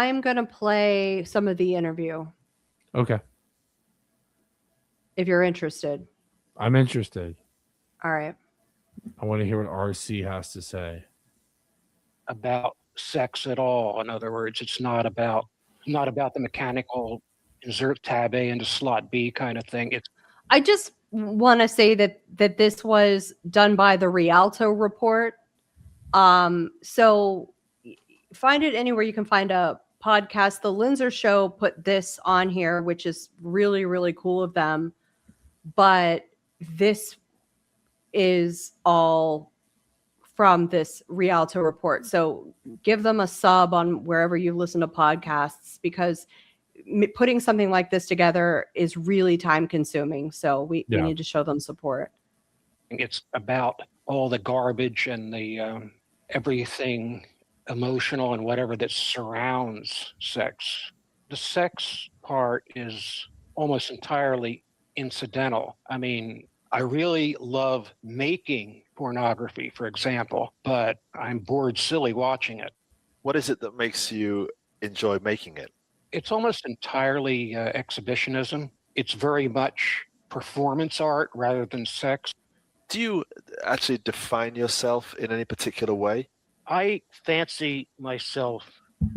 I'm going to play some of the interview Okay. if you're interested. I'm interested. All right. I want to hear what RC has to say. About sex at all. In other words, it's not about the mechanical insert tab A into slot B kind of thing. It's I just want to say that this was done by the Rialto Report. So find it anywhere you can find a podcast. The Linzer Show put this on here, which is really, really cool of them. But this is all from this Rialto Report. So give them a sub on wherever you listen to podcasts, because putting something like this together is really time consuming. So we need to show them support. It's about all the garbage and the everything emotional and whatever that surrounds sex. The sex part is almost entirely incidental. I mean, I really love making pornography, for example, but I'm bored silly watching it. What is it that makes you enjoy making it? It's almost entirely exhibitionism. It's very much performance art rather than sex. Do you actually define yourself in any particular way? I fancy myself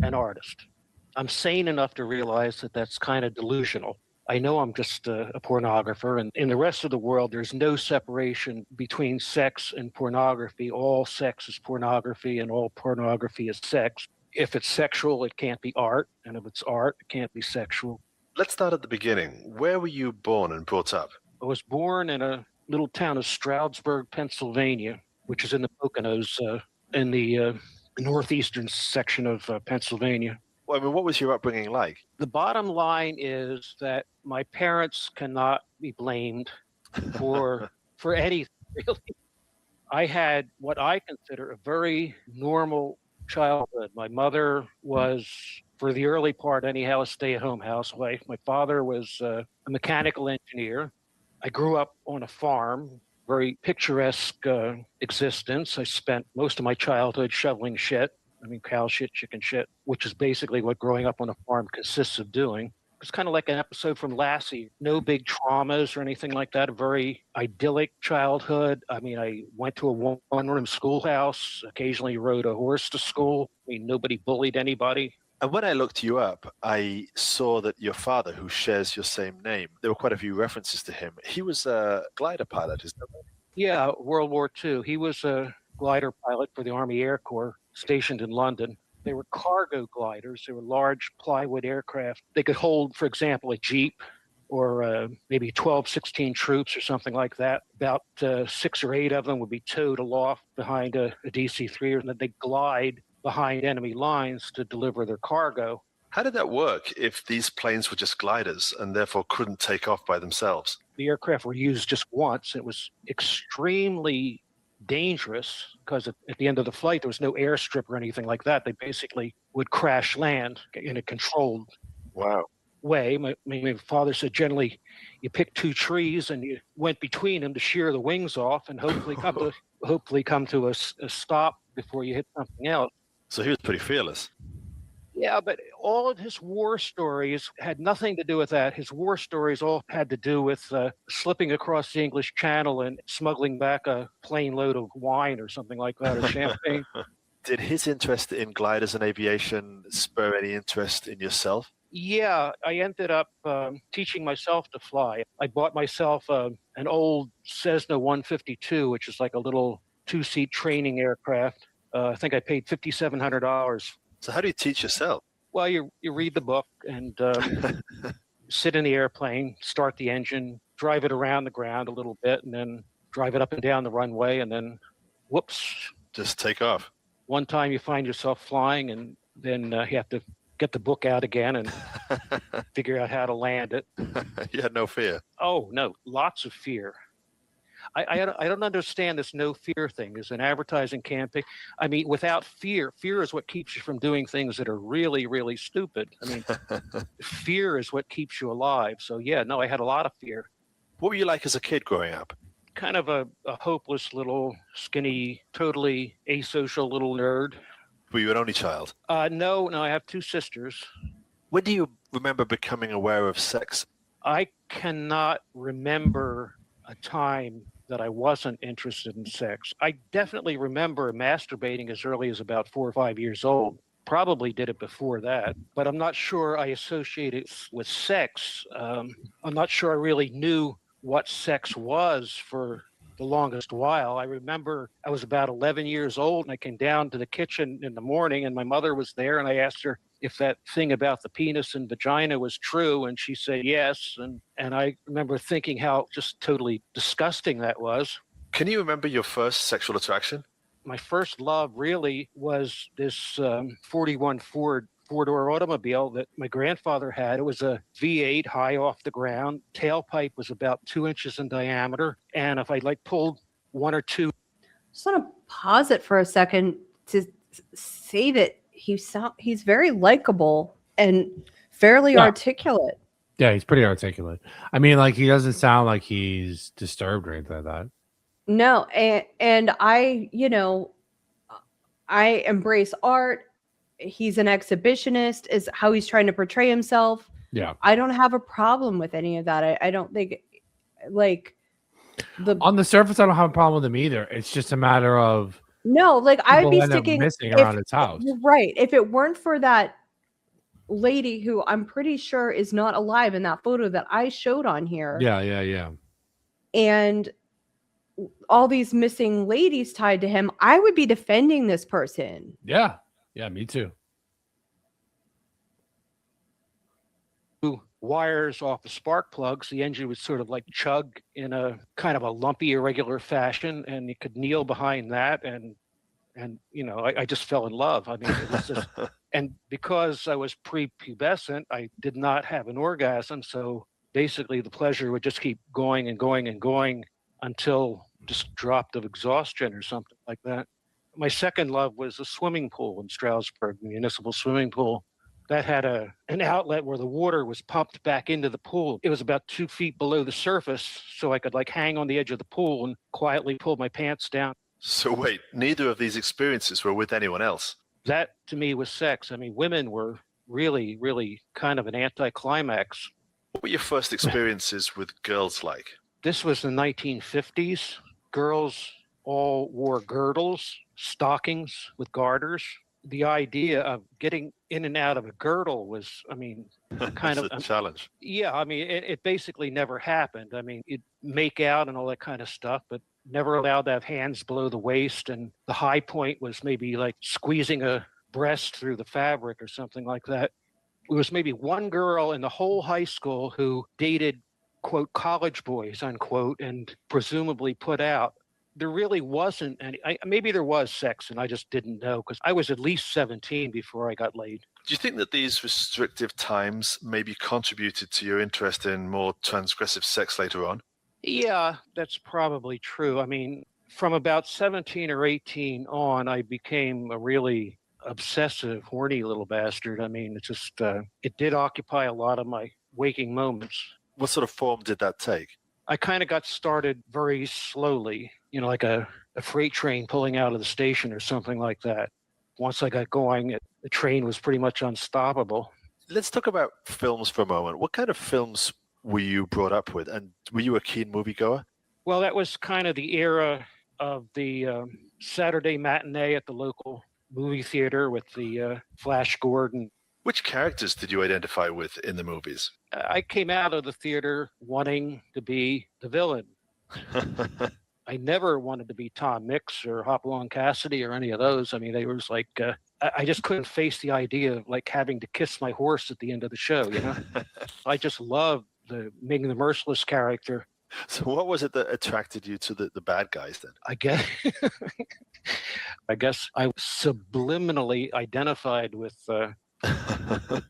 an artist. I'm sane enough to realize that that's kind of delusional. I know I'm just a pornographer, and in the rest of the world, there's no separation between sex and pornography. All sex is pornography, and all pornography is sex. If it's sexual, it can't be art, and if it's art, it can't be sexual. Let's start at the beginning. Where were you born and brought up? I was born in a little town of Stroudsburg, Pennsylvania, which is in the Poconos, in the northeastern section of Pennsylvania. Well, I mean, what was your upbringing like? The bottom line is that my parents cannot be blamed for anything, really. I had what I consider a very normal childhood. My mother was, for the early part anyhow, a stay-at-home housewife. My father was a mechanical engineer. I grew up on a farm, very picturesque existence. I spent most of my childhood shoveling shit. I mean, cow shit, chicken shit, which is basically what growing up on a farm consists of doing. It's kind of like an episode from Lassie. No big traumas or anything like that. A very idyllic childhood. I mean, I went to a one-room schoolhouse, occasionally rode a horse to school. I mean, nobody bullied anybody. And when I looked you up, I saw that your father, who shares your same name, there were quite a few references to him. He was a glider pilot, isn't he? Yeah, World War II. He was a glider pilot for the Army Air Corps stationed in London. They were cargo gliders. They were large plywood aircraft. They could hold, for example, a Jeep or maybe 12, 16 troops or something like that. About 6 or 8 of them would be towed aloft behind a DC-3, and then they'd glide behind enemy lines to deliver their cargo. How did that work if these planes were just gliders and therefore couldn't take off by themselves? The aircraft were used just once. It was extremely dangerous because at the end of the flight, there was no airstrip or anything like that. They basically would crash land in a controlled way. My father said generally you pick 2 trees and you went between them to shear the wings off and hopefully come to a stop before you hit something else. So he was pretty fearless. Yeah, but all of his war stories had nothing to do with that. His war stories all had to do with slipping across the English Channel and smuggling back a plane load of wine or something like that, or champagne. Did his interest in gliders and aviation spur any interest in yourself? Yeah, I ended up teaching myself to fly. I bought myself an old Cessna 152, which is like a little 2-seat training aircraft. I think I paid $5,700. So how do you teach yourself? Well, you read the book and sit in the airplane, start the engine, drive it around the ground a little bit, and then drive it up and down the runway, and then whoops. Just take off. One time you find yourself flying, and then you have to get the book out again and figure out how to land it. You had no fear? Oh, no, lots of fear. I don't understand this no fear thing. There's an advertising campaign. I mean, without fear is what keeps you from doing things that are really, really stupid. I mean, fear is what keeps you alive. So, yeah, no, I had a lot of fear. What were you like as a kid growing up? Kind of a hopeless little skinny, totally asocial little nerd. Were you an only child? No, I have two sisters. When do you remember becoming aware of sex? I cannot remember a time that I wasn't interested in sex. I definitely remember masturbating as early as about 4 or 5 years old. Probably did it before that, but I'm not sure I associate it with sex. I'm not sure I really knew what sex was for the longest while. I remember I was about 11 years old and I came down to the kitchen in the morning and my mother was there and I asked her if that thing about the penis and vagina was true, and she said yes. And I remember thinking how just totally disgusting that was. Can you remember your first sexual attraction? My first love really was this 41 Ford four-door automobile that my grandfather had. It was a V8 high off the ground. Tailpipe was about 2 inches in diameter. And if I pulled one or two. Just want to pause it for a second to say that he's very likable and fairly articulate. Yeah, he's pretty articulate. I mean, he doesn't sound like he's disturbed or anything like that. No, and I embrace art. He's an exhibitionist, is how he's trying to portray himself. Yeah. I don't have a problem with any of that. I don't think on the surface, I don't have a problem with him either. It's just a matter of I'd be sticking missing around his house. Right. If it weren't for that lady who I'm pretty sure is not alive in that photo that I showed on here. Yeah. And all these missing ladies tied to him, I would be defending this person. Yeah, me too. Wires off the spark plugs, the engine would sort of chug in a kind of a lumpy, irregular fashion, and you could kneel behind that, and I just fell in love. I mean, it was just, and because I was prepubescent, I did not have an orgasm, so basically the pleasure would just keep going and going and going until just dropped of exhaustion or something like that. My second love was a swimming pool in Stroudsburg, the municipal swimming pool. That had an outlet where the water was pumped back into the pool. It was about 2 feet below the surface, so I could hang on the edge of the pool and quietly pull my pants down. So wait, neither of these experiences were with anyone else? That, to me, was sex. I mean, women were really, really kind of an anticlimax. What were your first experiences with girls like? This was the 1950s. Girls all wore girdles, stockings with garters. The idea of getting in and out of a girdle was, kind of a challenge. Yeah, it basically never happened. You'd make out and all that kind of stuff, but never allowed to have hands below the waist. And the high point was maybe squeezing a breast through the fabric or something like that. There was maybe one girl in the whole high school who dated, quote, college boys, unquote, and presumably put out. There really wasn't any. Maybe there was sex and I just didn't know, because I was at least 17 before I got laid. Do you think that these restrictive times maybe contributed to your interest in more transgressive sex later on? Yeah, that's probably true. From about 17 or 18 on, I became a really obsessive, horny little bastard. It just, it did occupy a lot of my waking moments. What sort of form did that take? I kind of got started very slowly, like a freight train pulling out of the station or something like that. Once I got going, the train was pretty much unstoppable. Let's talk about films for a moment. What kind of films were you brought up with? And were you a keen moviegoer? Well, that was kind of the era of the Saturday matinee at the local movie theater with the Flash Gordon. Which characters did you identify with in the movies? I came out of the theater wanting to be the villain. I never wanted to be Tom Mix or Hopalong Cassidy or any of those. They were I just couldn't face the idea of having to kiss my horse at the end of the show, I just loved the Ming the Merciless character. So what was it that attracted you to the bad guys then? I guess I subliminally identified with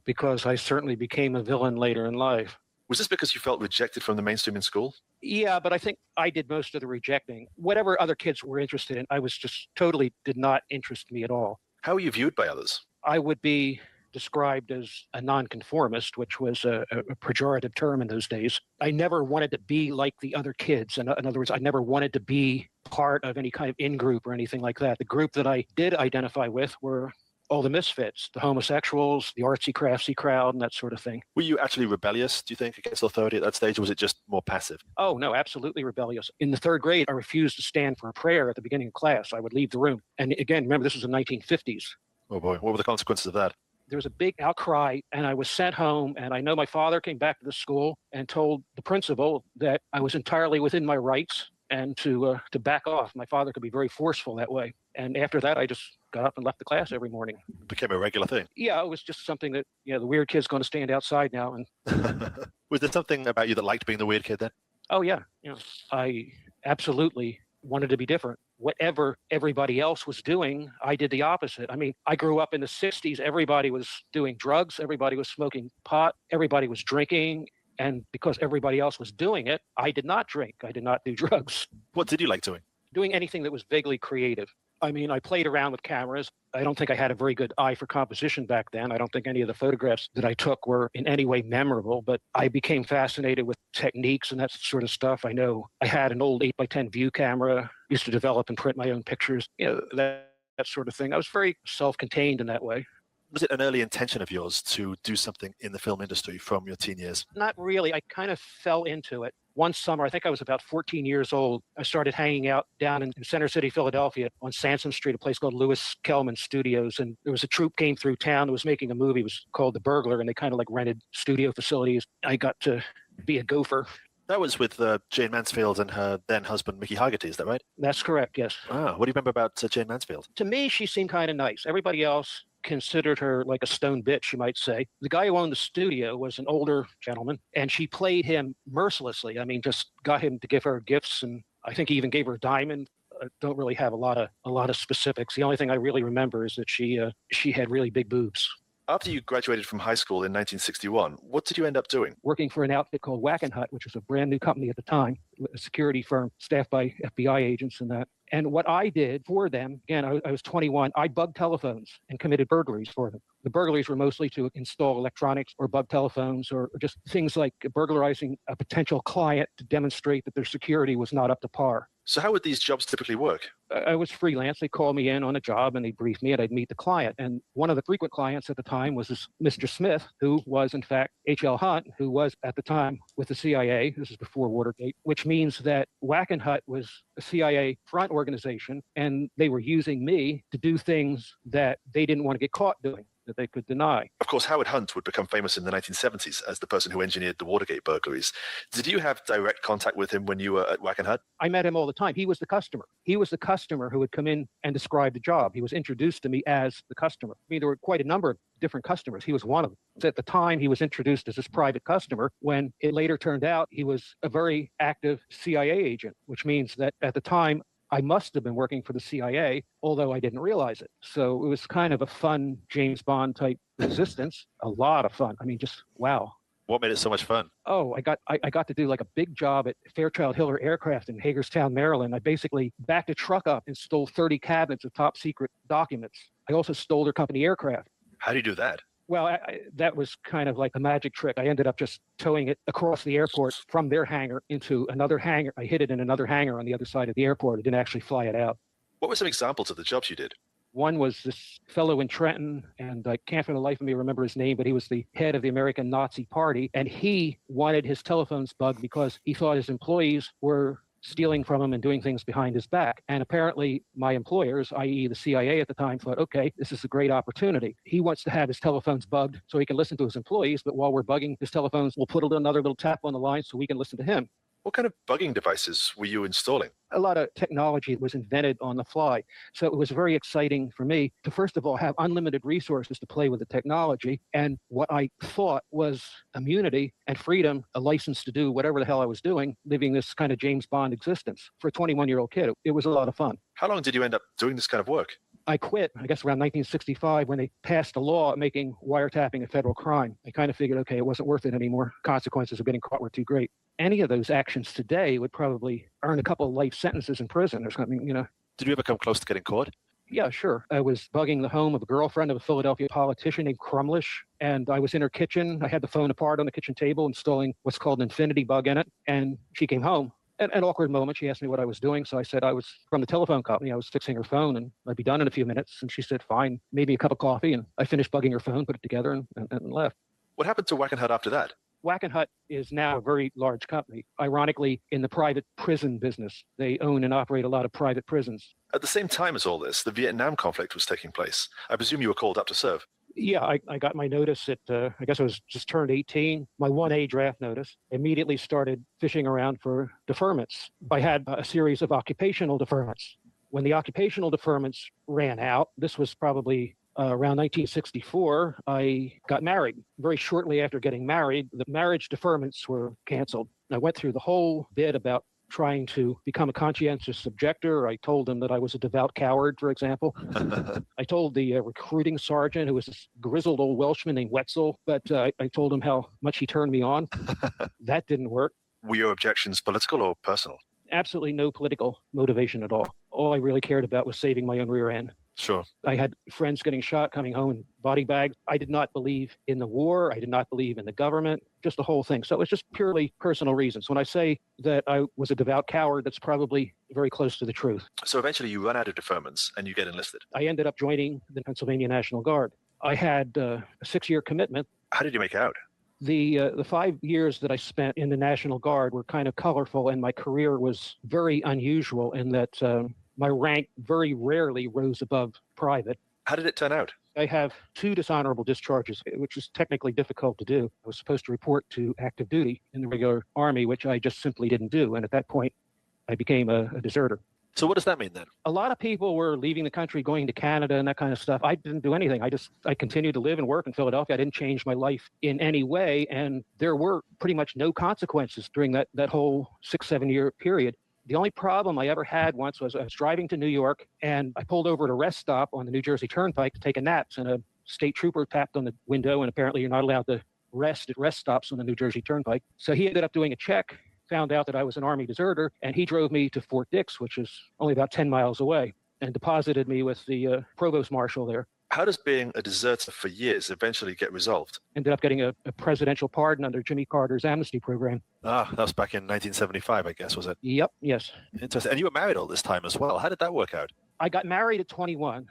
because I certainly became a villain later in life. Was this because you felt rejected from the mainstream in school? Yeah, but I think I did most of the rejecting. Whatever other kids were interested in, I was just totally did not interest me at all. How were you viewed by others? I would be described as a nonconformist, which was a pejorative term in those days. I never wanted to be like the other kids. In other words, I never wanted to be part of any kind of in-group or anything like that. The group that I did identify with were all the misfits, the homosexuals, the artsy craftsy crowd, and that sort of thing. Were you actually rebellious, do you think, against authority at that stage, or was it just more passive? Oh, no, absolutely rebellious. In the third grade, I refused to stand for a prayer at the beginning of class. I would leave the room. And again, remember, this was the 1950s. Oh boy, what were the consequences of that? There was a big outcry, and I was sent home. And I know my father came back to the school and told the principal that I was entirely within my rights and to back off. My father could be very forceful that way. And after that, I just got up and left the class every morning. It became a regular thing. Yeah, it was just something that, the weird kid's going to stand outside now. And Was there something about you that liked being the weird kid then? oh yeah, I absolutely wanted to be different. Whatever everybody else was doing, I did the opposite. I mean, I grew up in the 60s. Everybody was doing drugs. Everybody was smoking pot. Everybody was drinking. And because everybody else was doing it, I did not drink. I did not do drugs. What did you like doing? Doing anything that was vaguely creative. I mean, I played around with cameras. I don't think I had a very good eye for composition back then. I don't think any of the photographs that I took were in any way memorable, but I became fascinated with techniques and that sort of stuff. I know I had an old 8x10 view camera, used to develop and print my own pictures, that sort of thing. I was very self-contained in that way. Was it an early intention of yours to do something in the film industry from your teen years? Not really. I kind of fell into it. One summer, I think I was about 14 years old, I started hanging out down in Center City, Philadelphia on Sansom Street, a place called Lewis Kellman Studios. And there was a troupe came through town that was making a movie. It was called The Burglar, and they kind of like rented studio facilities. I got to be a gopher. That was with Jane Mansfield and her then husband, Mickey Haggerty, is that right? That's correct, yes. Ah, what do you remember about Jane Mansfield? To me, she seemed kind of nice. Everybody else considered her like a stone bitch, you might say. The guy who owned the studio was an older gentleman, and she played him mercilessly. I mean, just got him to give her gifts, and I think he even gave her a diamond. I don't really have a lot of specifics. The only thing I really remember is that she had really big boobs. After you graduated from high school in 1961, what did you end up doing? Working for an outfit called Wackenhut, which was a brand new company at the time, a security firm staffed by FBI agents and that. And what I did for them, again, I was 21, I bugged telephones and committed burglaries for them. The burglaries were mostly to install electronics or bug telephones or just things like burglarizing a potential client to demonstrate that their security was not up to par. So how would these jobs typically work? I was freelance. They called me in on a job and they briefed me and I'd meet the client. And one of the frequent clients at the time was this Mr. Smith, who was in fact H.L. Hunt, who was at the time with the CIA. This is before Watergate, which means that Wackenhut was a CIA front organization and they were using me to do things that they didn't want to get caught doing, that they could deny. Of course, Howard Hunt would become famous in the 1970s as the person who engineered the Watergate burglaries. Did you have direct contact with him when you were at Wackenhut? I met him all the time. He was the customer. He was the customer who would come in and describe the job. He was introduced to me as the customer. I mean, there were quite a number of different customers. He was one of them. So at the time, he was introduced as this private customer when it later turned out he was a very active CIA agent, which means that at the time, I must have been working for the CIA, although I didn't realize it. So it was kind of a fun James Bond type existence. A lot of fun. I mean, just wow. What made it so much fun? Oh, I got to do like a big job at Fairchild Hiller Aircraft in Hagerstown, Maryland. I basically backed a truck up and stole 30 cabinets of top secret documents. I also stole their company aircraft. How do you do that? Well, that was kind of like a magic trick. I ended up just towing it across the airport from their hangar into another hangar. I hid it in another hangar on the other side of the airport. I didn't actually fly it out. What were some examples of the jobs you did? One was this fellow in Trenton, and I can't for the life of me remember his name, but he was the head of the American Nazi Party, and he wanted his telephones bugged because he thought his employees were stealing from him and doing things behind his back. And apparently my employers, i.e. the CIA at the time, thought, okay, this is a great opportunity. He wants to have his telephones bugged so he can listen to his employees, but while we're bugging his telephones, we'll put another little tap on the line so we can listen to him. What kind of bugging devices were you installing? A lot of technology was invented on the fly. So it was very exciting for me to, first of all, have unlimited resources to play with the technology. And what I thought was immunity and freedom, a license to do whatever the hell I was doing, living this kind of James Bond existence. For a 21-year-old kid, it was a lot of fun. How long did you end up doing this kind of work? I quit, I guess, around 1965 when they passed a law making wiretapping a federal crime. I kind of figured, okay, it wasn't worth it anymore. Consequences of getting caught were too great. Any of those actions today would probably earn a couple of life sentences in prison or something, you know. Did you ever come close to getting caught? Yeah, sure. I was bugging the home of a girlfriend of a Philadelphia politician named Crumlish, and I was in her kitchen. I had the phone apart on the kitchen table, installing what's called an infinity bug in it, and she came home. An awkward moment. She asked me what I was doing. So I said I was from the telephone company. I was fixing her phone and I'd be done in a few minutes. And she said, fine, maybe a cup of coffee. And I finished bugging her phone, put it together and left. What happened to Wackenhut after that? Wackenhut is now a very large company, ironically, in the private prison business. They own and operate a lot of private prisons. At the same time as all this, the Vietnam conflict was taking place. I presume you were called up to serve. Yeah, I got my notice at, I guess I was just turned 18, my 1A draft notice. Immediately started fishing around for deferments. I had a series of occupational deferments. When the occupational deferments ran out, this was probably around 1964, I got married. Very shortly after getting married, the marriage deferments were canceled. I went through the whole bit about trying to become a conscientious objector. I told them that I was a devout coward, for example. I told the recruiting sergeant, who was this grizzled old Welshman named Wetzel, but I told him how much he turned me on. That didn't work. Were your objections political or personal? Absolutely no political motivation at all. All I really cared about was saving my own rear end. Sure. I had friends getting shot, coming home in body bags. I did not believe in the war. I did not believe in the government, just the whole thing. So it was just purely personal reasons. When I say that I was a devout coward, that's probably very close to the truth. So eventually you run out of deferments and you get enlisted. I ended up joining the Pennsylvania National Guard. I had a 6-year commitment. How did you make out? The 5 years that I spent in the National Guard were kind of colorful, and my career was very unusual in that my rank very rarely rose above private. How did it turn out? I have 2 dishonorable discharges, which is technically difficult to do. I was supposed to report to active duty in the regular Army, which I just simply didn't do. And at that point, I became a deserter. So what does that mean then? A lot of people were leaving the country, going to Canada and that kind of stuff. I didn't do anything. I continued to live and work in Philadelphia. I didn't change my life in any way. And there were pretty much no consequences during that whole 6-7 year period. The only problem I ever had once was I was driving to New York and I pulled over at a rest stop on the New Jersey Turnpike to take a nap. And a state trooper tapped on the window, and apparently you're not allowed to rest at rest stops on the New Jersey Turnpike. So he ended up doing a check, found out that I was an Army deserter, and he drove me to Fort Dix, which is only about 10 miles away, and deposited me with the provost marshal there. How does being a deserter for years eventually get resolved? Ended up getting a presidential pardon under Jimmy Carter's amnesty program. Ah, that was back in 1975, I guess, was it? Yep, yes. Interesting. And you were married all this time as well. How did that work out? I got married at 21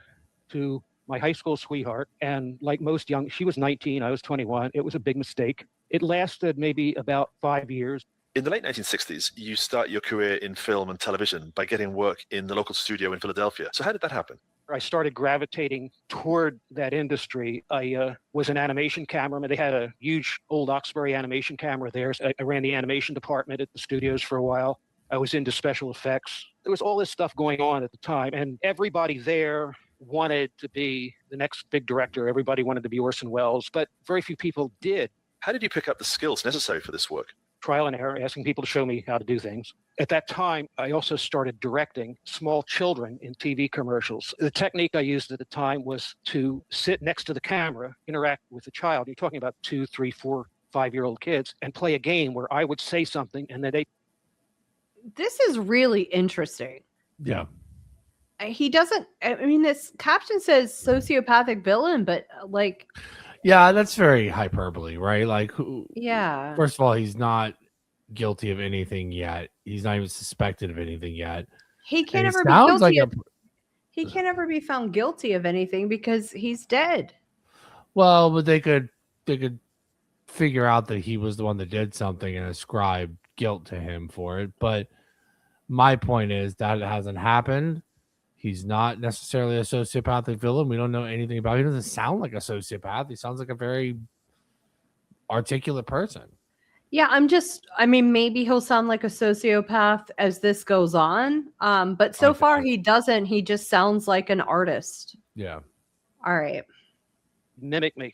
to my high school sweetheart. And like most young, she was 19, I was 21. It was a big mistake. It lasted maybe about 5 years. In the late 1960s, you start your career in film and television by getting work in the local studio in Philadelphia. So how did that happen? I started gravitating toward that industry. I was an animation cameraman. They had a huge old Oxbury animation camera there. So I ran the animation department at the studios for a while. I was into special effects. There was all this stuff going on at the time, and everybody there wanted to be the next big director. Everybody wanted to be Orson Welles, but very few people did. How did you pick up the skills necessary for this work? Trial and error, asking people to show me how to do things. At that time, I also started directing small children in TV commercials. The technique I used at the time was to sit next to the camera, interact with the child. You're talking about 2, 3, 4, 5-year-old kids, and play a game where I would say something and then they... This is really interesting. Yeah. He doesn't, I mean, this caption says sociopathic villain, but like... Yeah, that's very hyperbole, right? Like, who? Yeah. First of all, he's not guilty of anything yet. He's not even suspected of anything yet. He can't And it ever be sounds guilty. like He can't ever be found guilty of anything because he's dead. Well, but they could figure out that he was the one that did something and ascribe guilt to him for it. But my point is that it hasn't happened. He's not necessarily a sociopathic villain. We don't know anything about him. He doesn't sound like a sociopath. He sounds like a very articulate person. Yeah, I mean, maybe he'll sound like a sociopath as this goes on. But so far he doesn't. He just sounds like an artist. Yeah. All right. Mimic me.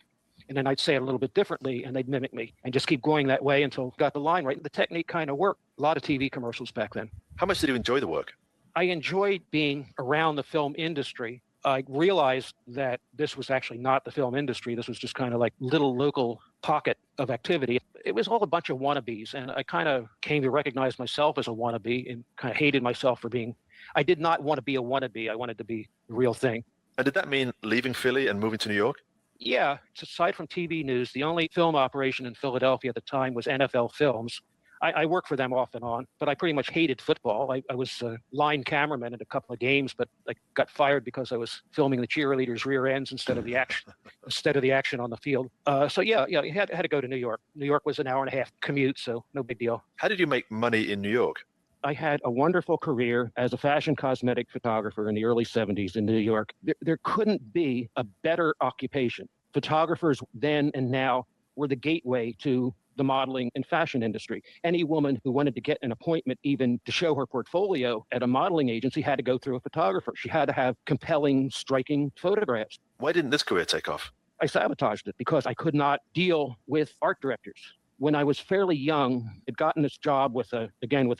And then I'd say it a little bit differently and they'd mimic me and just keep going that way until I got the line right. The technique kind of worked. A lot of TV commercials back then. How much did you enjoy the work? I enjoyed being around the film industry. I realized that this was actually not the film industry. This was just kind of like little local pocket of activity. It was all a bunch of wannabes. And I kind of came to recognize myself as a wannabe and kind of hated myself for being, I did not want to be a wannabe. I wanted to be the real thing. And did that mean leaving Philly and moving to New York? Yeah. Aside from TV news, the only film operation in Philadelphia at the time was NFL Films. I worked for them off and on, but I pretty much hated football. I was a line cameraman in a couple of games, but I got fired because I was filming the cheerleaders' rear ends instead of the action on the field. So yeah, I had to go to New York. New York was an hour and a half commute, so no big deal. How did you make money in New York? I had a wonderful career as a fashion cosmetic photographer in the early 70s in New York. There couldn't be a better occupation. Photographers then and now were the gateway to the modeling and fashion industry. Any woman who wanted to get an appointment, even to show her portfolio at a modeling agency, had to go through a photographer. She had to have compelling, striking photographs. Why didn't this career take off? I sabotaged it because I could not deal with art directors. When I was fairly young, I'd gotten this job with a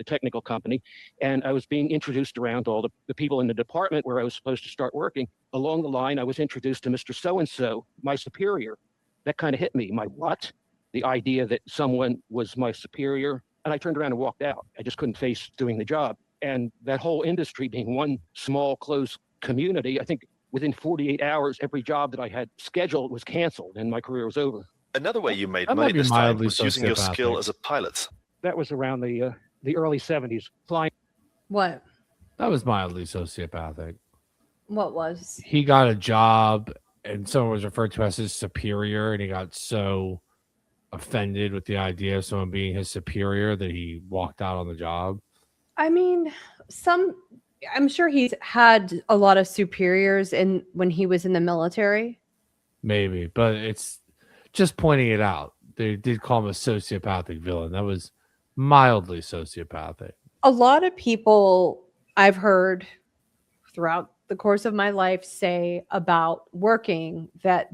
technical company, and I was being introduced around to all the people in the department where I was supposed to start working. Along the line, I was introduced to Mr. So-and-so, my superior. That kind of hit me. My what? The idea that someone was my superior. And I turned around and walked out. I just couldn't face doing the job. And that whole industry being one small, close community, I think within 48 hours, every job that I had scheduled was canceled and my career was over. Another way you made That money might be this time mildly was using your skill sociopathic. as a pilot. That was around the early 70s, flying. What? That was mildly sociopathic. What was? He got a job and someone was referred to as his superior, and he got so offended with the idea of someone being his superior that he walked out on the job. I mean, I'm sure he's had a lot of superiors when he was in the military. Maybe, but it's just pointing it out. They did call him a sociopathic villain. That was mildly sociopathic. A lot of people I've heard throughout the course of my life say about working that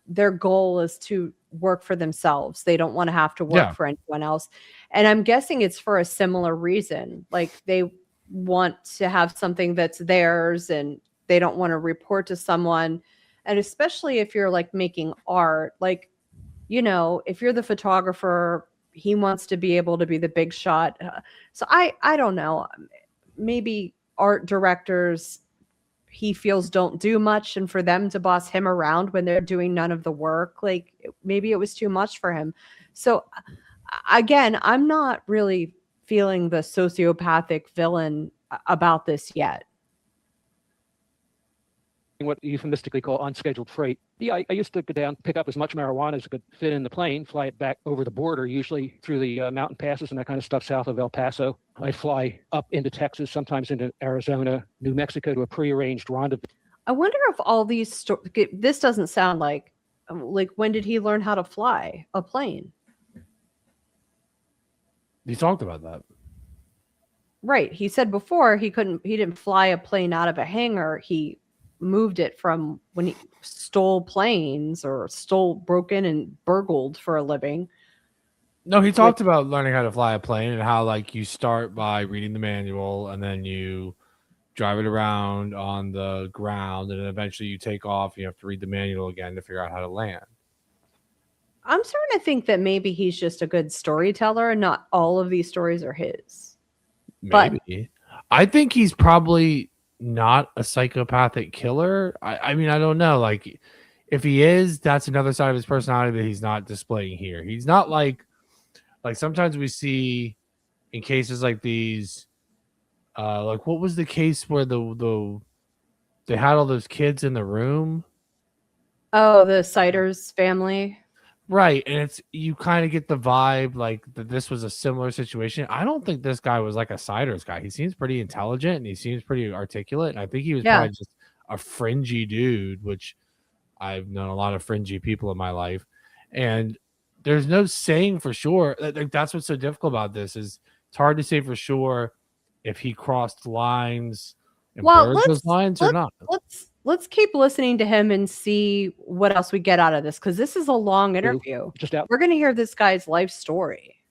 their goal is to work for themselves. They don't want to have to work for anyone else. And I'm guessing it's for a similar reason. Like they want to have something that's theirs and they don't want to report to someone. And especially if you're like making art, like, if you're the photographer, he wants to be able to be the big shot. So I don't know. Maybe art directors he feels don't do much, and for them to boss him around when they're doing none of the work, like maybe it was too much for him. So again, I'm not really feeling the sociopathic villain about this yet. What you euphemistically call unscheduled freight. Yeah, I used to go down, pick up as much marijuana as I could fit in the plane, fly it back over the border, usually through the mountain passes and that kind of stuff south of El Paso. I'd fly up into Texas, sometimes into Arizona, New Mexico to a prearranged rendezvous. I wonder if all these this doesn't sound like when did he learn how to fly a plane? He talked about that. Right. He said before he didn't fly a plane out of a hangar. He moved it from when he stole planes or broke in and burgled for a living. No, he talked about learning how to fly a plane and how like you start by reading the manual and then you drive it around on the ground and then eventually you take off. You have to read the manual again to figure out how to land. I'm starting to think that maybe he's just a good storyteller and not all of these stories are his. Maybe. I think he's probably not a psychopathic killer. I mean, I don't know. Like, if he is, that's another side of his personality that he's not displaying here. He's not like sometimes we see in cases like these, like what was the case where they had all those kids in the room? Oh, the Siders family. Right, and you kind of get the vibe like that this was a similar situation. I don't think this guy was like a Siders guy. He seems pretty intelligent and he seems pretty articulate. And I think he was probably just a fringy dude, which I've known a lot of fringy people in my life. And there's no saying for sure. Like, that's what's so difficult about this is it's hard to say for sure if he crossed lines and blurred those lines or not. Let's keep listening to him and see what else we get out of this, because this is a long interview. We're going to hear this guy's life story.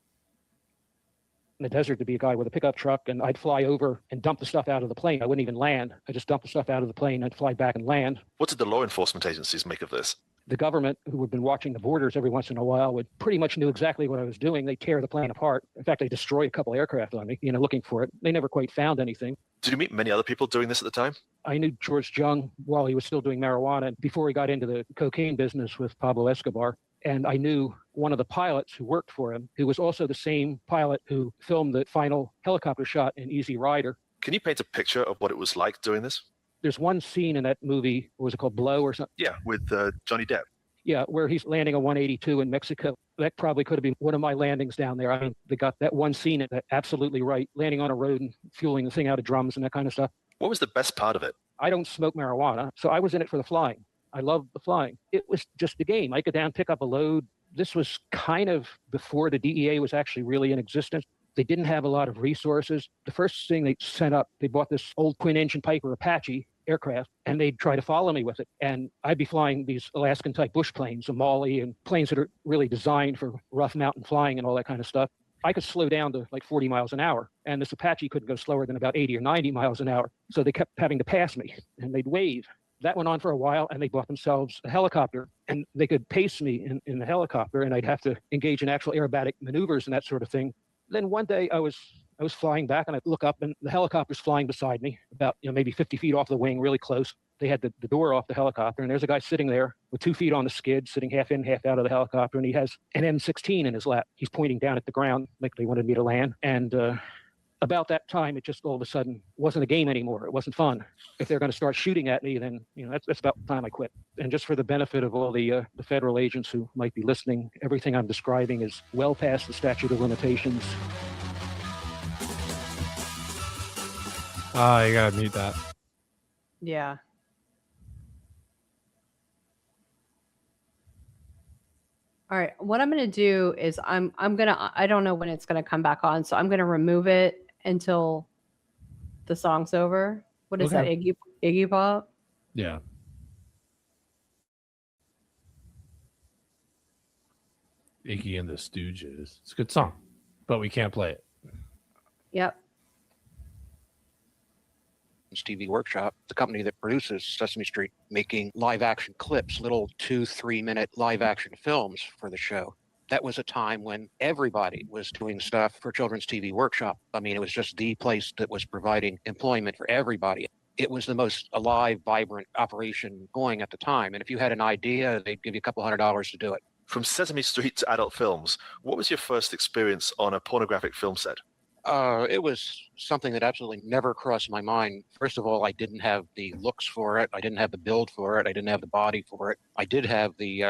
In the desert to be a guy with a pickup truck, and I'd fly over and dump the stuff out of the plane. I wouldn't even land. I just dump the stuff out of the plane. I'd fly back and land. What did the law enforcement agencies make of this? The government, who had been watching the borders every once in a while, would pretty much knew exactly what I was doing. They tear the plane apart. In fact, they destroy a couple aircraft on me, looking for it. They never quite found anything. Did you meet many other people doing this at the time? I knew George Jung while he was still doing marijuana, before he got into the cocaine business with Pablo Escobar. And I knew one of the pilots who worked for him, who was also the same pilot who filmed the final helicopter shot in Easy Rider. Can you paint a picture of what it was like doing this? There's one scene in that movie, what was it called, Blow or something? Yeah, with Johnny Depp. Yeah, where he's landing a 182 in Mexico. That probably could have been one of my landings down there. I mean, they got that one scene absolutely right, landing on a road and fueling the thing out of drums and that kind of stuff. What was the best part of it? I don't smoke marijuana, so I was in it for the flying. I loved the flying. It was just a game. I could down, pick up a load. This was kind of before the DEA was actually really in existence. They didn't have a lot of resources. The first thing they sent up, they bought this old twin-engine Piper Apache aircraft, and they'd try to follow me with it. And I'd be flying these Alaskan-type bush planes, a Molly, and planes that are really designed for rough mountain flying and all that kind of stuff. I could slow down to like 40 miles an hour, and this Apache couldn't go slower than about 80 or 90 miles an hour. So they kept having to pass me, and they'd wave. That went on for a while, and they bought themselves a helicopter, and they could pace me in the helicopter, and I'd have to engage in actual aerobatic maneuvers and that sort of thing. Then one day I was flying back, and I look up, and the helicopter's flying beside me, about maybe 50 feet off the wing, really close. They had the door off the helicopter, and there's a guy sitting there with 2 feet on the skid, sitting half in, half out of the helicopter, and he has an M16 in his lap. He's pointing down at the ground like they wanted me to land. And about that time, it just all of a sudden wasn't a game anymore. It wasn't fun. If they're going to start shooting at me, then that's about the time I quit. And just for the benefit of all the federal agents who might be listening, everything I'm describing is well past the statute of limitations. Oh, you gotta mute that. Yeah. All right. What I'm going to do is I don't know when it's going to come back on, so I'm going to remove it until the song's over. What is that? Iggy Pop? Yeah. Iggy and the Stooges. It's a good song, but we can't play it. Yep. TV Workshop, the company that produces Sesame Street, making live action clips, little 2-3 minute live action films for the show. That was a time when everybody was doing stuff for Children's TV Workshop. I mean, it was just the place that was providing employment for everybody. It was the most alive, vibrant operation going at the time. And if you had an idea, they'd give you a couple $100 to do it. From Sesame Street to adult films, what was your first experience on a pornographic film set? It was something that absolutely never crossed my mind. First of all, I didn't have the looks for it. I didn't have the build for it. I didn't have the body for it. I did have the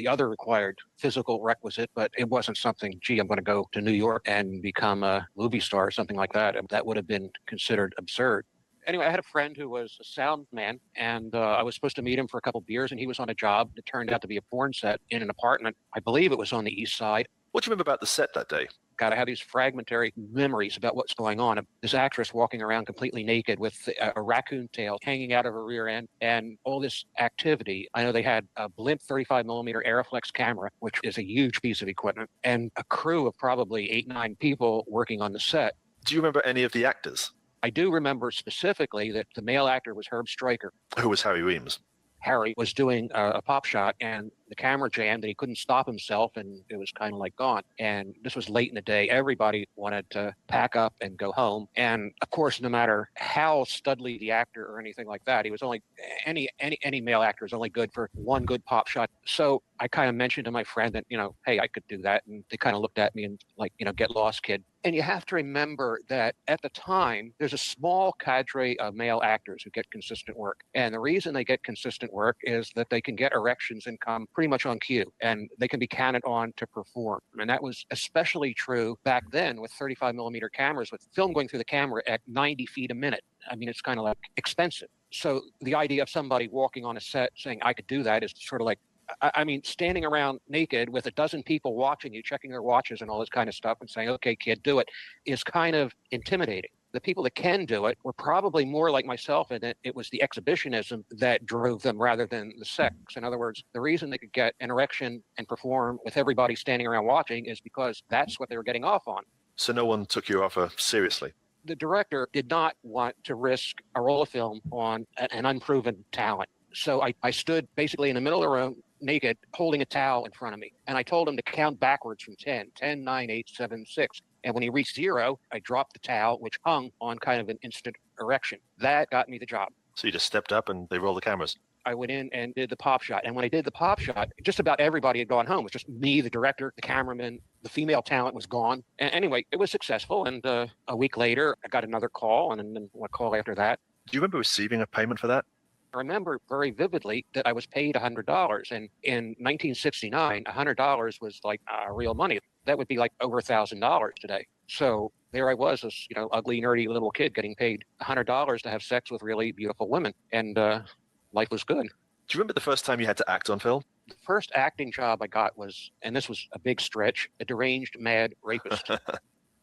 other required physical requisite, but it wasn't something, gee, I'm going to go to New York and become a movie star or something like that. That would have been considered absurd. Anyway, I had a friend who was a sound man, and I was supposed to meet him for a couple of beers, and he was on a job that turned out to be a porn set in an apartment. I believe it was on the East Side. What do you remember about the set that day? God, I have these fragmentary memories about what's going on. This actress walking around completely naked with a raccoon tail hanging out of her rear end and all this activity. I know they had a blimp 35 millimeter Aeroflex camera, which is a huge piece of equipment, and a crew of probably 8-9 people working on the set. Do you remember any of the actors? I do remember specifically that the male actor was Herb Stryker. Who was Harry Weems? Harry was doing a pop shot, and the camera jammed, and he couldn't stop himself, and it was kind of like gone. And this was late in the day. Everybody wanted to pack up and go home. And of course, no matter how studly the actor or anything like that, he was only any male actor is only good for one good pop shot. So I kind of mentioned to my friend that, hey, I could do that. And they kind of looked at me and like, get lost, kid. And you have to remember that at the time, there's a small cadre of male actors who get consistent work. And the reason they get consistent work is that they can get erections and come pretty much on cue, and they can be counted on to perform. And that was especially true back then with 35 millimeter cameras, with film going through the camera at 90 feet a minute. I mean, it's kind of like expensive. So the idea of somebody walking on a set saying, I could do that, is sort of like, I mean, standing around naked with a dozen people watching you, checking their watches and all this kind of stuff and saying, okay, kid, do it, is kind of intimidating. The people that can do it were probably more like myself, and it was the exhibitionism that drove them rather than the sex. In other words, the reason they could get an erection and perform with everybody standing around watching is because that's what they were getting off on. So no one took your offer seriously? The director did not want to risk a roll of film on an unproven talent. So I stood basically in the middle of the room, naked, holding a towel in front of me. And I told him to count backwards from 10, 10, 9, 8, 7, 6. And when he reached 0, I dropped the towel, which hung on kind of an instant erection. That got me the job. So you just stepped up and they rolled the cameras? I went in and did the pop shot. And when I did the pop shot, just about everybody had gone home. It was just me, the director, the cameraman, the female talent was gone. And anyway, it was successful. And a week later, I got another call, and then a call after that. Do you remember receiving a payment for that? I remember very vividly that I was paid $100. And in 1969, $100 was like real money. That would be like over $1,000 today. So there I was, this ugly, nerdy little kid getting paid $100 to have sex with really beautiful women. And life was good. Do you remember the first time you had to act on film? The first acting job I got was, and this was a big stretch, a deranged, mad rapist.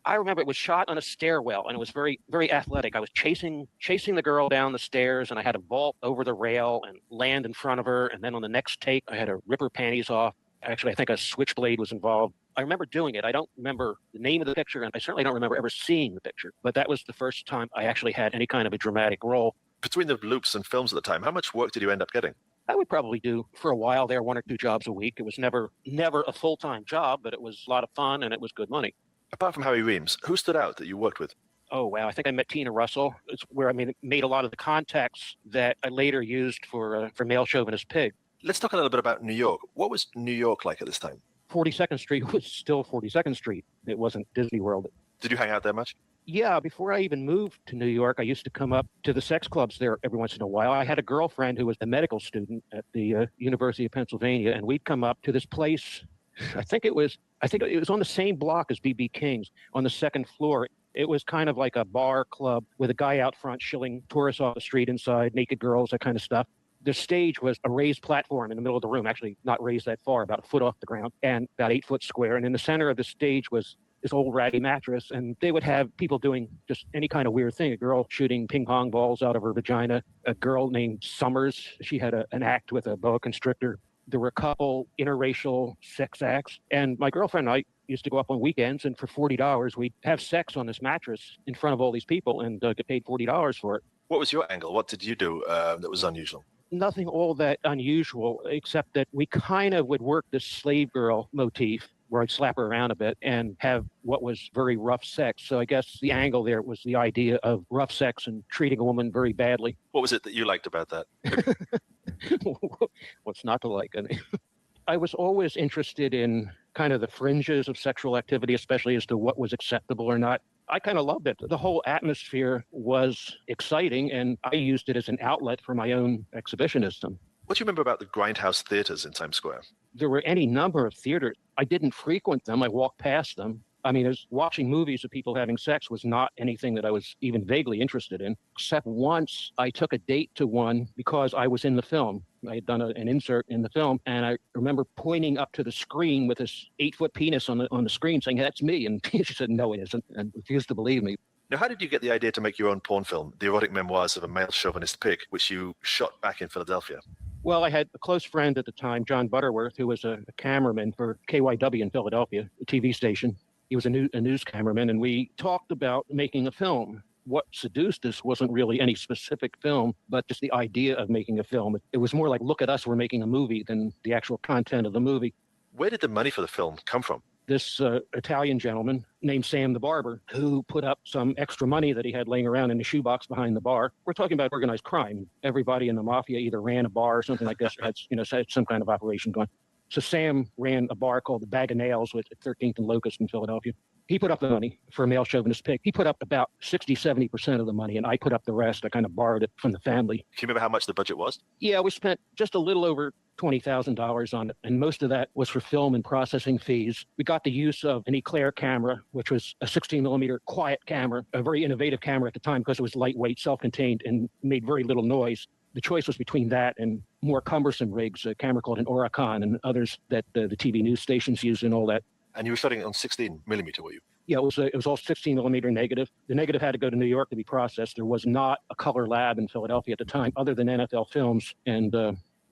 I remember it was shot on a stairwell, and it was very, very athletic. I was chasing the girl down the stairs, and I had to vault over the rail and land in front of her. And then on the next take, I had to rip her panties off. Actually, I think a switchblade was involved. I remember doing it. I don't remember the name of the picture, and I certainly don't remember ever seeing the picture. But that was the first time I actually had any kind of a dramatic role. Between the loops and films at the time, how much work did you end up getting? I would probably do, for a while there, 1 or 2 jobs a week. It was never a full-time job, but it was a lot of fun, and it was good money. Apart from Harry Reams, who stood out that you worked with? Oh, wow. I think I met Tina Russell. It's where I made a lot of the contacts that I later used for Male Chauvinist Pig. Let's talk a little bit about New York. What was New York like at this time? 42nd Street was still 42nd Street. It wasn't Disney World. Did you hang out there much? Yeah, before I even moved to New York, I used to come up to the sex clubs there every once in a while. I had a girlfriend who was a medical student at the University of Pennsylvania, and we'd come up to this place. I think it was on the same block as B.B. King's on the second floor. It was kind of like a bar club with a guy out front shilling tourists off the street inside, naked girls, that kind of stuff. The stage was a raised platform in the middle of the room, actually not raised that far, about a foot off the ground, and about 8 foot square. And in the center of the stage was this old ratty mattress, and they would have people doing just any kind of weird thing. A girl shooting ping pong balls out of her vagina. A girl named Summers, she had an act with a boa constrictor. There were a couple interracial sex acts. And my girlfriend and I used to go up on weekends, and for $40, we'd have sex on this mattress in front of all these people and get paid $40 for it. What was your angle? What did you do that was unusual? Nothing all that unusual, except that we kind of would work this slave girl motif where I'd slap her around a bit and have what was very rough sex. So I guess the angle there was the idea of rough sex and treating a woman very badly. What was it that you liked about that? What's not to like? I was always interested in kind of the fringes of sexual activity, especially as to what was acceptable or not. I kind of loved it. The whole atmosphere was exciting, and I used it as an outlet for my own exhibitionism. What do you remember about the Grindhouse theaters in Times Square? There were any number of theaters. I didn't frequent them. I walked past them. I mean, watching movies of people having sex was not anything that I was even vaguely interested in, except once I took a date to one because I was in the film. I had done an insert in the film, and I remember pointing up to the screen with this 8-foot penis on the screen saying, "That's me." And she said, "No, it isn't," and refused to believe me. Now, how did you get the idea to make your own porn film, The Erotic Memoirs of a Male Chauvinist Pig, which you shot back in Philadelphia? Well, I had a close friend at the time, John Butterworth, who was a cameraman for KYW in Philadelphia, a TV station. He was a news cameraman, and we talked about making a film. What seduced us wasn't really any specific film, but just the idea of making a film. It was more like, look at us, we're making a movie, than the actual content of the movie. Where did the money for the film come from? This Italian gentleman named Sam the Barber, who put up some extra money that he had laying around in the shoebox behind the bar. We're talking about organized crime. Everybody in the mafia either ran a bar or something like this, or had some kind of operation going. So Sam ran a bar called the Bag of Nails at 13th and Locust in Philadelphia. He put up the money for a Male Chauvinist Pig. He put up about 60-70% of the money, and I put up the rest. I kind of borrowed it from the family. Can you remember how much the budget was? Yeah, we spent just a little over $20,000 on it, and most of that was for film and processing fees. We got the use of an Eclair camera, which was a 16-millimeter quiet camera, a very innovative camera at the time because it was lightweight, self-contained, and made very little noise. The choice was between that and more cumbersome rigs, a camera called an Oricon and others that the TV news stations used and all that. And you were shooting on 16-millimeter, were you? Yeah, it was all 16-millimeter negative. The negative had to go to New York to be processed. There was not a color lab in Philadelphia at the time other than NFL Films, and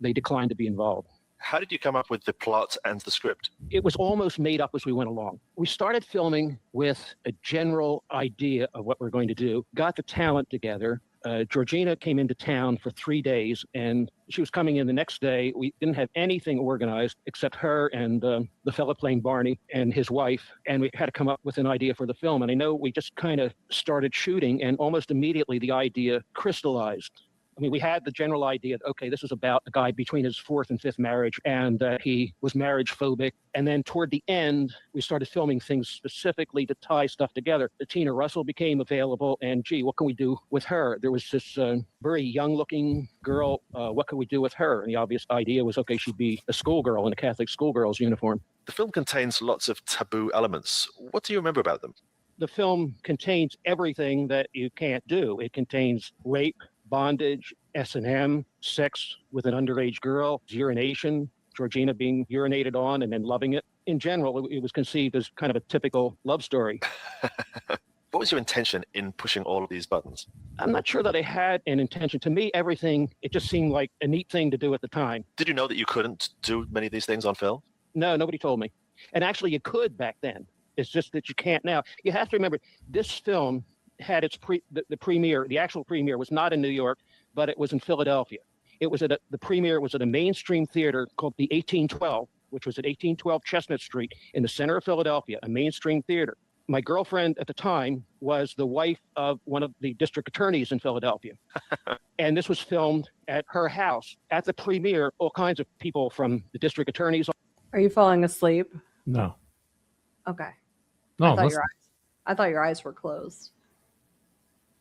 they declined to be involved. How did you come up with the plot and the script? It was almost made up as we went along. We started filming with a general idea of what we're going to do, got the talent together. Georgina came into town for 3 days, and she was coming in the next day. We didn't have anything organized except her and the fella playing Barney and his wife, and we had to come up with an idea for the film. And I know we just kind of started shooting, and almost immediately the idea crystallized. I mean, we had the general idea that, okay, this is about a guy between his fourth and fifth marriage, and he was marriage phobic. And then toward the end, we started filming things specifically to tie stuff together. Tina Russell became available, and gee, what can we do with her? There was this very young-looking girl. What could we do with her? And the obvious idea was, okay, she'd be a schoolgirl in a Catholic schoolgirl's uniform. The film contains lots of taboo elements. What do you remember about them? The film contains everything that you can't do. It contains rape, bondage, S&M, sex with an underage girl, urination, Georgina being urinated on and then loving it. In general, it was conceived as kind of a typical love story. What was your intention in pushing all of these buttons? I'm not sure that I had an intention. To me, everything, it just seemed like a neat thing to do at the time. Did you know that you couldn't do many of these things on film? No, nobody told me. And actually, you could back then. It's just that you can't now. You have to remember, this film had its the premiere. The actual premiere was not in New York, but it was in Philadelphia. It was the premiere was at a mainstream theater called the 1812, which was at 1812 Chestnut Street in the center of Philadelphia, a mainstream theater. My girlfriend at the time was the wife of one of the district attorneys in Philadelphia. And this was filmed at her house. At the premiere, all kinds of people from the district attorneys. Are you falling asleep? No. Okay. No, I thought your eyes were closed.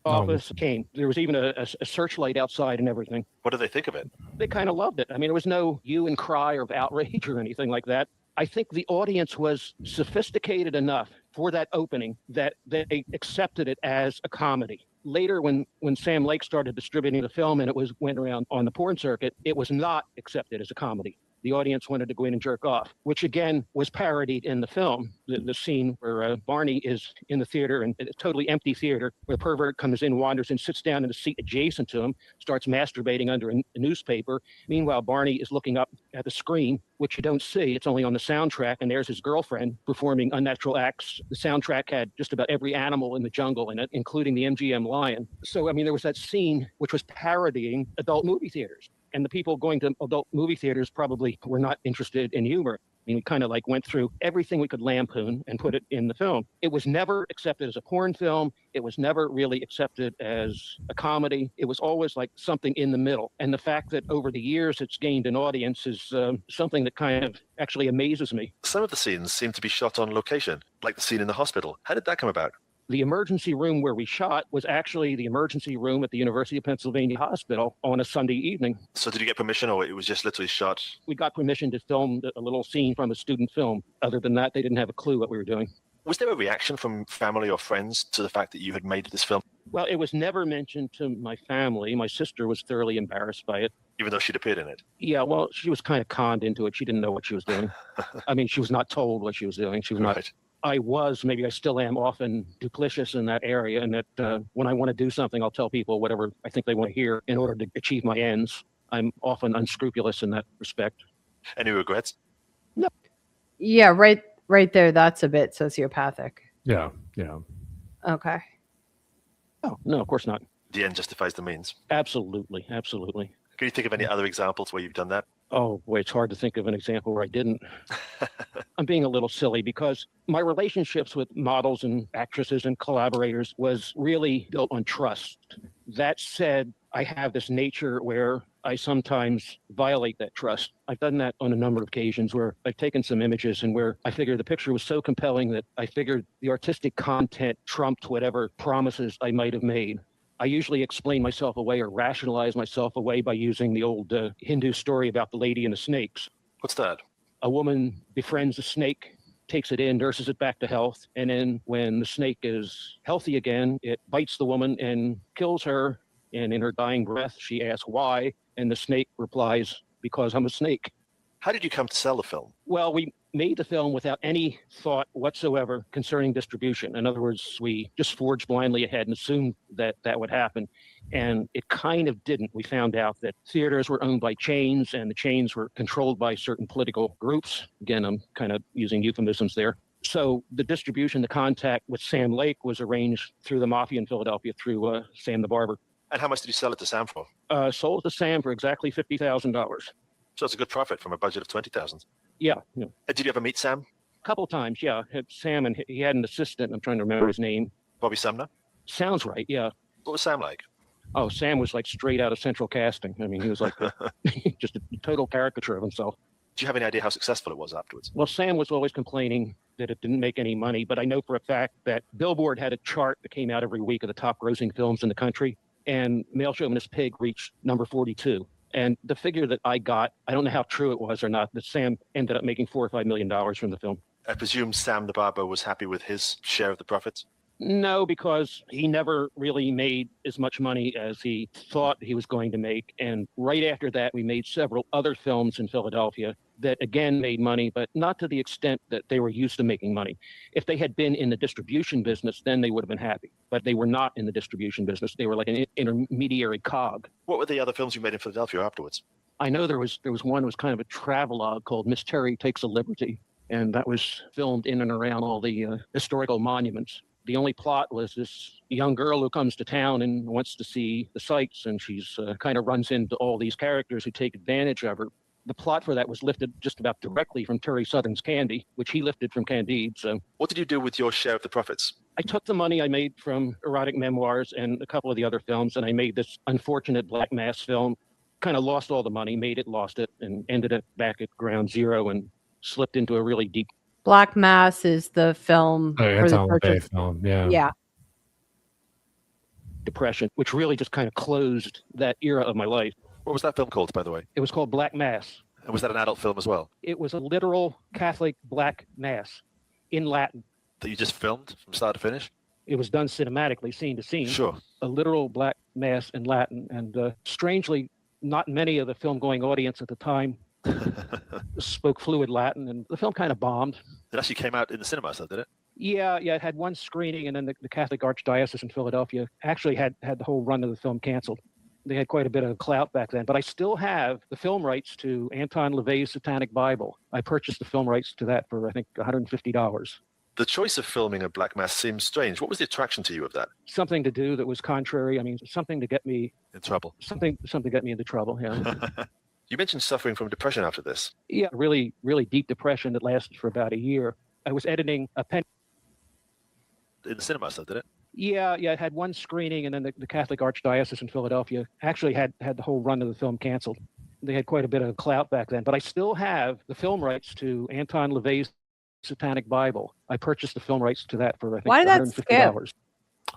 Office came. There was even a searchlight outside and everything. What did they think of it? They kind of loved it. I mean, there was no hue and cry of outrage or anything like that. I think the audience was sophisticated enough for that opening that they accepted it as a comedy. Later, when Sam Lake started distributing the film and it went around on the porn circuit, it was not accepted as a comedy. The audience wanted to go in and jerk off, which again was parodied in the film. The scene where Barney is in the theater, and a totally empty theater, where the pervert comes in, wanders in, sits down in a seat adjacent to him, starts masturbating under a newspaper. Meanwhile, Barney is looking up at the screen, which you don't see. It's only on the soundtrack, and there's his girlfriend performing unnatural acts. The soundtrack had just about every animal in the jungle in it, including the MGM lion. So, I mean, there was that scene which was parodying adult movie theaters. And the people going to adult movie theaters probably were not interested in humor. I mean, we kind of like went through everything we could lampoon and put it in the film. It was never accepted as a porn film. It was never really accepted as a comedy. It was always like something in the middle. And the fact that over the years it's gained an audience is something that kind of actually amazes me. Some of the scenes seem to be shot on location, like the scene in the hospital. How did that come about? The emergency room where we shot was actually the emergency room at the University of Pennsylvania Hospital on a Sunday evening. So did you get permission, or it was just literally shot? We got permission to film a little scene from a student film. Other than that, they didn't have a clue what we were doing. Was there a reaction from family or friends to the fact that you had made this film? Well, it was never mentioned to my family. My sister was thoroughly embarrassed by it. Even though she'd appeared in it? Yeah, well, she was kind of conned into it. She didn't know what she was doing. I mean, she was not told what she was doing. She was not. Right. Maybe I still am often duplicitous in that area, and that when I want to do something, I'll tell people whatever I think they want to hear in order to achieve my ends. I'm often unscrupulous in that respect. Any regrets? No. Yeah, right there. That's a bit sociopathic. Yeah. Okay. Oh, no, of course not. The end justifies the means. Absolutely. Can you think of any other examples where you've done that? Oh, boy, it's hard to think of an example where I didn't. I'm being a little silly because my relationships with models and actresses and collaborators was really built on trust. That said, I have this nature where I sometimes violate that trust. I've done that on a number of occasions where I've taken some images and where I figured the picture was so compelling that I figured the artistic content trumped whatever promises I might have made. I usually explain myself away or rationalize myself away by using the old Hindu story about the lady and the snakes. What's that? A woman befriends a snake, takes it in, nurses it back to health, and then when the snake is healthy again, it bites the woman and kills her. And in her dying breath, she asks why, and the snake replies, "Because I'm a snake." How did you come to sell the film? Well, we made the film without any thought whatsoever concerning distribution. In other words, we just forged blindly ahead and assumed that that would happen. And it kind of didn't. We found out that theaters were owned by chains and the chains were controlled by certain political groups. Again, I'm kind of using euphemisms there. So the distribution, the contact with Sam Lake was arranged through the mafia in Philadelphia, through Sam the barber. And how much did you sell it to Sam for? Sold to Sam for exactly $50,000. So it's a good profit from a budget of $20,000. Yeah. Did you ever meet Sam? A couple of times, yeah. Had Sam, and he had an assistant. I'm trying to remember his name. Bobby Sumner? Sounds right, yeah. What was Sam like? Oh, Sam was like straight out of Central Casting. I mean, he was like just a total caricature of himself. Do you have any idea how successful it was afterwards? Well, Sam was always complaining that it didn't make any money, but I know for a fact that Billboard had a chart that came out every week of the top grossing films in the country, and Male Chauvinist Pig reached number 42. And the figure that I got, I don't know how true it was or not, that Sam ended up making $4 or $5 million from the film. I presume Sam the barber was happy with his share of the profits? No, because he never really made as much money as he thought he was going to make. And right after that, we made several other films in Philadelphia that again made money, but not to the extent that they were used to making money. If they had been in the distribution business, then they would have been happy. But they were not in the distribution business. They were like an intermediary cog. What were the other films you made in Philadelphia afterwards? I know there was one that was kind of a travelogue called Miss Terry Takes a Liberty. And that was filmed in and around all the historical monuments. The only plot was this young girl who comes to town and wants to see the sights, and she's kind of runs into all these characters who take advantage of her. The plot for that was lifted just about directly from Terry Southern's Candy, which he lifted from Candide. So, what did you do with your share of the profits? I took the money I made from erotic memoirs and a couple of the other films, and I made this unfortunate Black Mass film. Kind of lost all the money, made it, lost it, and ended up back at ground zero and slipped into a really deep. Black Mass is the film It's for on the Bay film. Yeah. Depression, which really just kind of closed that era of my life. What was that film called, by the way? It was called Black Mass. And was that an adult film as well? It was a literal Catholic Black Mass in Latin. That you just filmed from start to finish? It was done cinematically, scene to scene. Sure. A literal Black Mass in Latin. And strangely, not many of the film-going audience at the time spoke fluid Latin, and the film kind of bombed. It actually came out in the cinemas, though, did it? Yeah, it had one screening, and then the Catholic Archdiocese in Philadelphia actually had the whole run of the film canceled. They had quite a bit of clout back then, but I still have the film rights to Anton LaVey's Satanic Bible. I purchased the film rights to that for, I think, $150. The choice of filming a Black Mass seems strange. What was the attraction to you of that? Something to do that was contrary. I mean, something to get me in trouble. Something to get me into trouble, yeah. You mentioned suffering from depression after this. Yeah, really, really deep depression that lasted for about a year. I was editing a pen. In the cinemas, though, did it? Yeah, it had one screening, and then the Catholic Archdiocese in Philadelphia actually had the whole run of the film canceled. They had quite a bit of clout back then, but I still have the film rights to Anton LaVey's Satanic Bible. I purchased the film rights to that for, I think, Why did that $150. skip?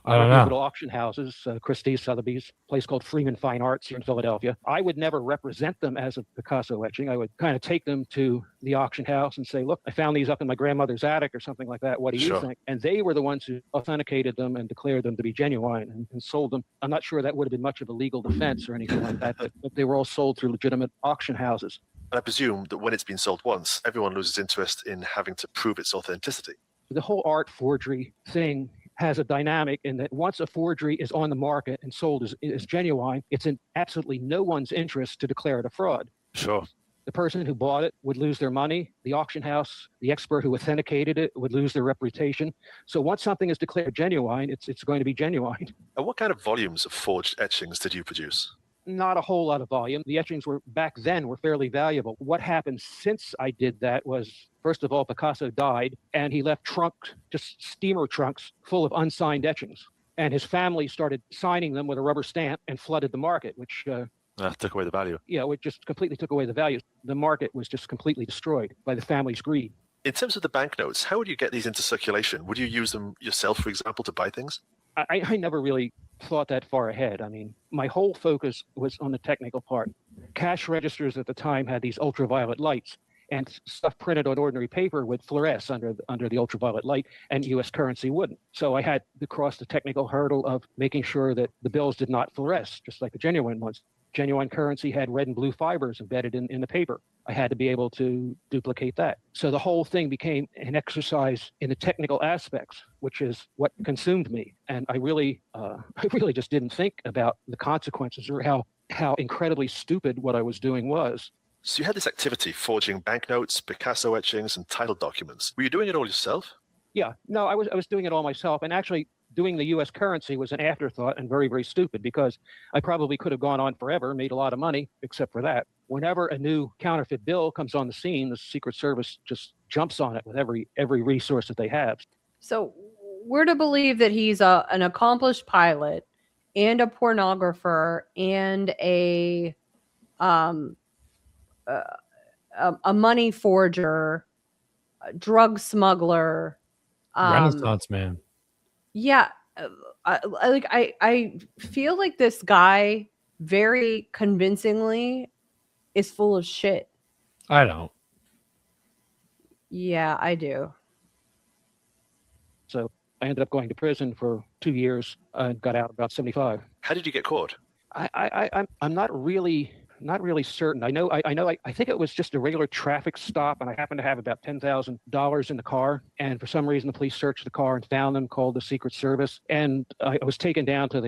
I don't know. Little auction houses, Christie's, Sotheby's, a place called Freeman Fine Arts here in Philadelphia. I would never represent them as a Picasso etching. I would kind of take them to the auction house and say, look, I found these up in my grandmother's attic or something like that. What do you think? And they were the ones who authenticated them and declared them to be genuine and sold them. I'm not sure that would have been much of a legal defense or anything like that, but they were all sold through legitimate auction houses. And I presume that when it's been sold once, everyone loses interest in having to prove its authenticity. The whole art forgery thing has a dynamic in that once a forgery is on the market and sold as genuine, it's in absolutely no one's interest to declare it a fraud. Sure. The person who bought it would lose their money. The auction house, the expert who authenticated it would lose their reputation. So once something is declared genuine, it's going to be genuine. And what kind of volumes of forged etchings did you produce? Not a whole lot of volume. The etchings were back then were fairly valuable. What happened since I did that was, first of all, Picasso died, and he left just steamer trunks full of unsigned etchings. And his family started signing them with a rubber stamp and flooded the market, which took away the value. Yeah, it just completely took away the value. The market was just completely destroyed by the family's greed. In terms of the banknotes, how would you get these into circulation? Would you use them yourself, for example, to buy things? I never really thought that far ahead. I mean, my whole focus was on the technical part. Cash registers at the time had these ultraviolet lights, and stuff printed on ordinary paper would fluoresce under the ultraviolet light, and U.S. currency wouldn't. So I had to cross the technical hurdle of making sure that the bills did not fluoresce, just like the genuine ones. Genuine currency had red and blue fibers embedded in the paper. I had to be able to duplicate that. So the whole thing became an exercise in the technical aspects, which is what consumed me. And I really just didn't think about the consequences or how incredibly stupid what I was doing was. So you had this activity, forging banknotes, Picasso etchings, and title documents. Were you doing it all yourself? Yeah, no, I was doing it all myself. And actually, doing the U.S. currency was an afterthought and very, very stupid because I probably could have gone on forever, made a lot of money, except for that. Whenever a new counterfeit bill comes on the scene, the Secret Service just jumps on it with every resource that they have. So we're to believe that he's an accomplished pilot and a pornographer and a money forger, a drug smuggler. Renaissance man. Yeah, I feel like this guy very convincingly is full of shit. I don't. Yeah, I do. So I ended up going to prison for 2 years and got out about 75. How did you get caught? I'm not really certain. I think it was just a regular traffic stop, and I happened to have about $10,000 in the car. And for some reason, the police searched the car and found them, called the Secret Service. And I was taken down to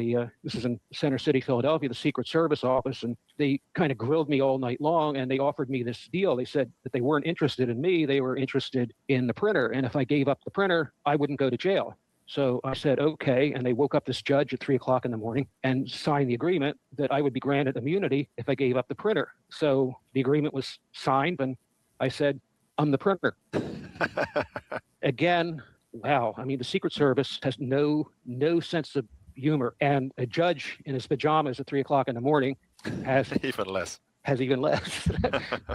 this is in Center City, Philadelphia, the Secret Service office, and they kind of grilled me all night long. And they offered me this deal. They said that they weren't interested in me; they were interested in the printer. And if I gave up the printer, I wouldn't go to jail. So I said, okay. And they woke up this judge at 3:00 in the morning and signed the agreement that I would be granted immunity if I gave up the printer. So the agreement was signed, and I said, I'm the printer. Again, wow. I mean, the Secret Service has no sense of humor. And a judge in his pajamas at 3:00 in the morning has Even less.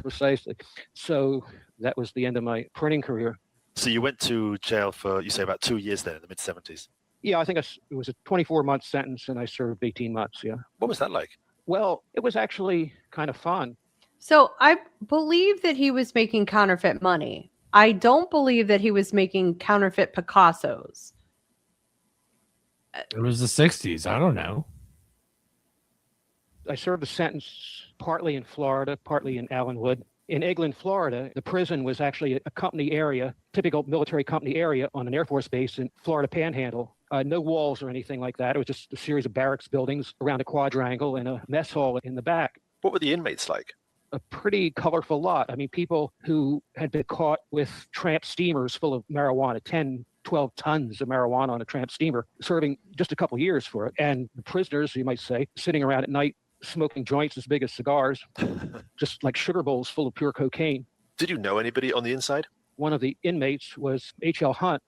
Precisely. So that was the end of my printing career. So you went to jail for, you say, about 2 years then in the mid-70s. Yeah, I think it was a 24-month sentence, and I served 18 months. Yeah. What was that like? Well, it was actually kind of fun. So I believe that he was making counterfeit money. I don't believe that he was making counterfeit Picassos. It was the 60s. I don't know. I served the sentence partly in Florida, partly in Allenwood. In Eglin, Florida, the prison was actually a company area, typical military company area on an Air Force base in Florida Panhandle. No walls or anything like that. It was just a series of barracks buildings around a quadrangle and a mess hall in the back. What were the inmates like? A pretty colorful lot. I mean, people who had been caught with tramp steamers full of marijuana, 10, 12 tons of marijuana on a tramp steamer, serving just a couple years for it. And the prisoners, you might say, sitting around at night, smoking joints as big as cigars, just like sugar bowls full of pure cocaine. Did you know anybody on the inside? One of the inmates was H.L. Hunt.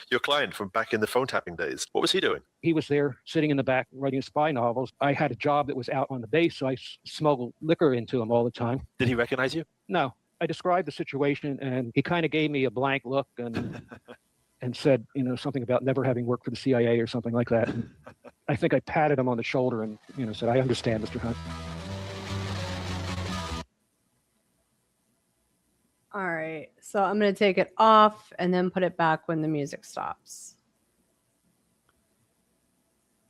Your client from back in the phone tapping days. What was he doing? He was there sitting in the back writing spy novels. I had a job that was out on the base, so I smuggled liquor into him all the time. Did he recognize you? No. I described the situation, and he kind of gave me a blank look and said, something about never having worked for the CIA or something like that. And I think I patted him on the shoulder and, said, I understand, Mr. Hunt. All right. So I'm going to take it off and then put it back when the music stops.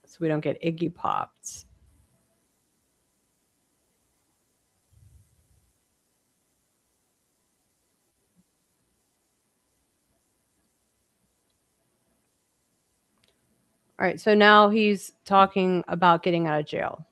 So we don't get Iggy popped. All right. So now he's talking about getting out of jail.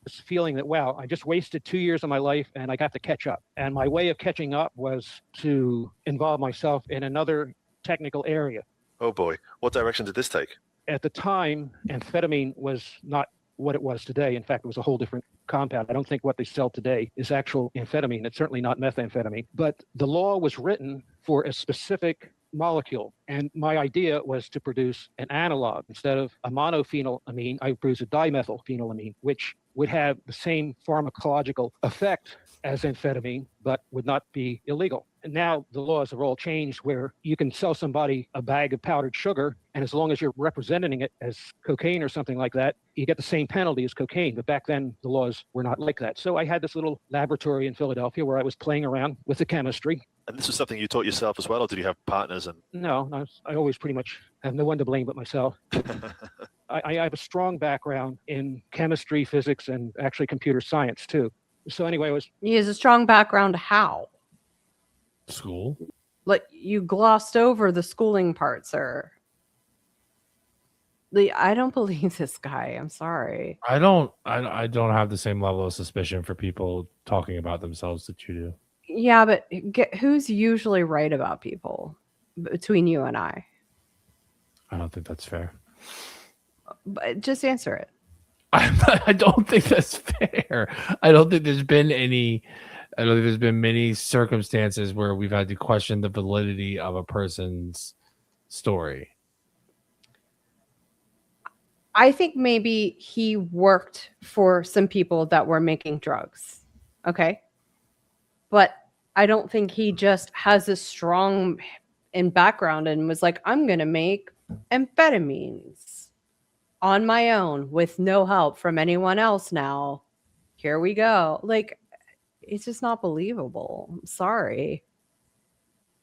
This feeling that, wow, I just wasted 2 years of my life and I got to catch up. And my way of catching up was to involve myself in another technical area. Oh boy. What direction did this take? At the time, amphetamine was not what it was today. In fact, it was a whole different compound. I don't think what they sell today is actual amphetamine. It's certainly not methamphetamine. But the law was written for a specific molecule. And my idea was to produce an analog. Instead of a monophenylamine, I produce a dimethylphenylamine, which would have the same pharmacological effect as amphetamine, but would not be illegal. And now the laws are all changed where you can sell somebody a bag of powdered sugar, and as long as you're representing it as cocaine or something like that, you get the same penalty as cocaine. But back then, the laws were not like that. So I had this little laboratory in Philadelphia where I was playing around with the chemistry. And this was something you taught yourself as well, or did you have partners? And No, I always pretty much have no one to blame but myself. I have a strong background in chemistry, physics, and actually computer science too. So anyway, He has a strong background. How? School. Like, you glossed over the schooling part, sir. I don't believe this guy. I'm sorry. I don't have the same level of suspicion for people talking about themselves that you do. Yeah, but who's usually right about people between you and I? I don't think that's fair. But just answer it. I don't think that's fair. I don't think there's been many circumstances where we've had to question the validity of a person's story? I think maybe he worked for some people that were making drugs. Okay. But I don't think he just has a strong in background and was like, I'm going to make amphetamines on my own with no help from anyone else now. Here we go. Like, it's just not believable. I'm sorry.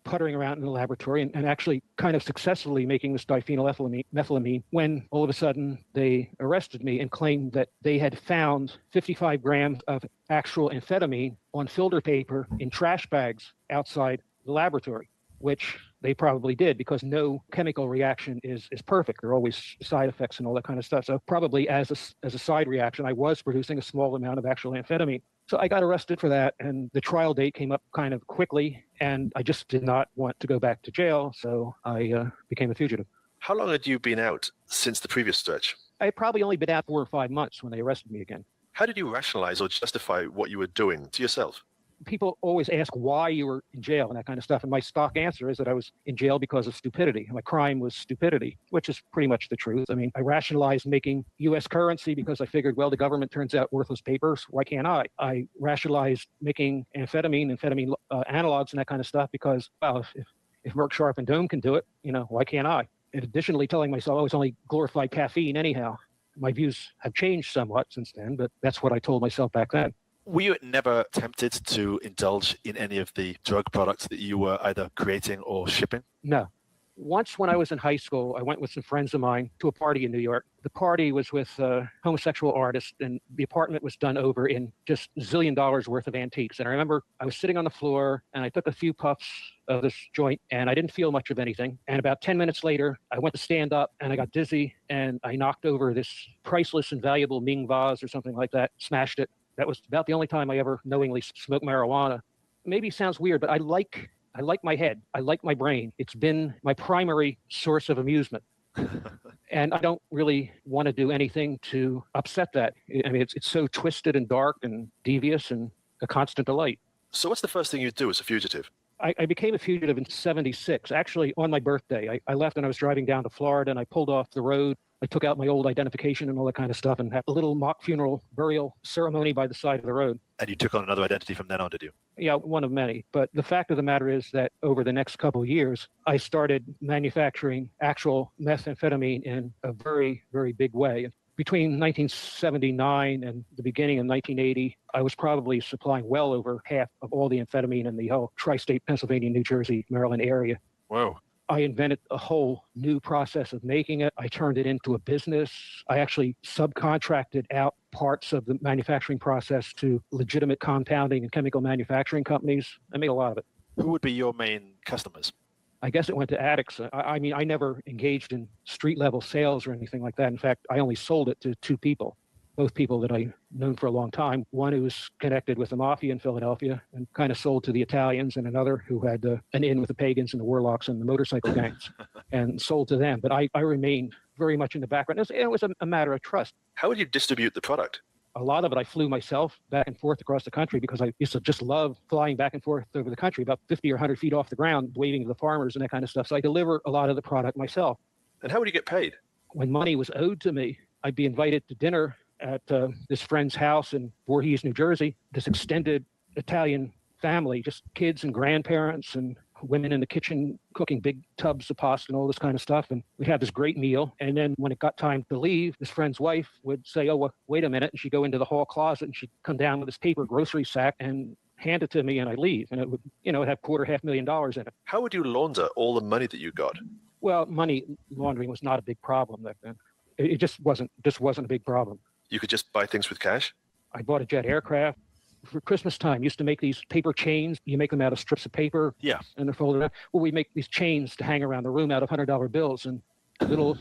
Puttering around in the laboratory and actually kind of successfully making this diphenylethylamine when all of a sudden they arrested me and claimed that they had found 55 grams of actual amphetamine on filter paper in trash bags outside the laboratory, which they probably did because no chemical reaction is perfect. There are always side effects and all that kind of stuff. So probably as a side reaction, I was producing a small amount of actual amphetamine. So I got arrested for that, and the trial date came up kind of quickly, and I just did not want to go back to jail, so I became a fugitive. How long had you been out since the previous stretch? I had probably only been out 4 or 5 months when they arrested me again. How did you rationalize or justify what you were doing to yourself? People always ask why you were in jail and that kind of stuff. And my stock answer is that I was in jail because of stupidity. My crime was stupidity, which is pretty much the truth. I mean, I rationalized making U.S. currency because I figured, well, the government turns out worthless papers. Why can't I? I rationalized making amphetamine analogs and that kind of stuff because, well, if Merck, Sharp, and Dome can do it, why can't I? And additionally, telling myself I was only glorified caffeine anyhow. My views have changed somewhat since then, but that's what I told myself back then. Were you never tempted to indulge in any of the drug products that you were either creating or shipping? No. Once when I was in high school, I went with some friends of mine to a party in New York. The party was with homosexual artists, and the apartment was done over in just $1 zillion worth of antiques. And I remember I was sitting on the floor, and I took a few puffs of this joint, and I didn't feel much of anything. And about 10 minutes later, I went to stand up, and I got dizzy, and I knocked over this priceless and valuable Ming vase or something like that, smashed it. That was about the only time I ever knowingly smoked marijuana. Maybe it sounds weird, but I like my head. I like my brain. It's been my primary source of amusement. And I don't really want to do anything to upset that. I mean, it's so twisted and dark and devious and a constant delight. So what's the first thing you do as a fugitive? I became a fugitive in '76, actually on my birthday. I left and I was driving down to Florida, and I pulled off the road. I took out my old identification and all that kind of stuff and had a little mock funeral burial ceremony by the side of the road. And you took on another identity from then on, did you? Yeah, one of many. But the fact of the matter is that over the next couple of years, I started manufacturing actual methamphetamine in a very, very big way. Between 1979 and the beginning of 1980, I was probably supplying well over half of all the amphetamine in the whole tri-state Pennsylvania, New Jersey, Maryland area. Whoa. I invented a whole new process of making it. I turned it into a business. I actually subcontracted out parts of the manufacturing process to legitimate compounding and chemical manufacturing companies. I made a lot of it. Who would be your main customers? I guess it went to addicts. I mean, I never engaged in street level sales or anything like that. In fact, I only sold it to 2 people, both people that I've known for a long time. One who was connected with the mafia in Philadelphia and kind of sold to the Italians, and another who had an in with the pagans and the warlocks and the motorcycle gangs and sold to them. But I remained very much in the background. It was a matter of trust. How would you distribute the product? A lot of it I flew myself back and forth across the country because I used to just love flying back and forth over the country, about 50 or 100 feet off the ground, waving to the farmers and that kind of stuff. So I deliver a lot of the product myself. And how would you get paid? When money was owed to me, I'd be invited to dinner at this friend's house in Voorhees, New Jersey. This extended Italian family, just kids and grandparents and women in the kitchen cooking big tubs of pasta and all this kind of stuff. And we'd have this great meal. And then when it got time to leave, this friend's wife would say, oh, well, wait a minute. And she'd go into the hall closet and she'd come down with this paper grocery sack and hand it to me, and I'd leave. And it would, it have $250,000 in it. How would you launder all the money that you got? Well, money laundering was not a big problem back then. It just wasn't a big problem. You could just buy things with cash? I bought a jet aircraft. For Christmas time, used to make these paper chains. You make them out of strips of paper. Yeah. And they're folded up. Well, we make these chains to hang around the room out of $100 bills. And little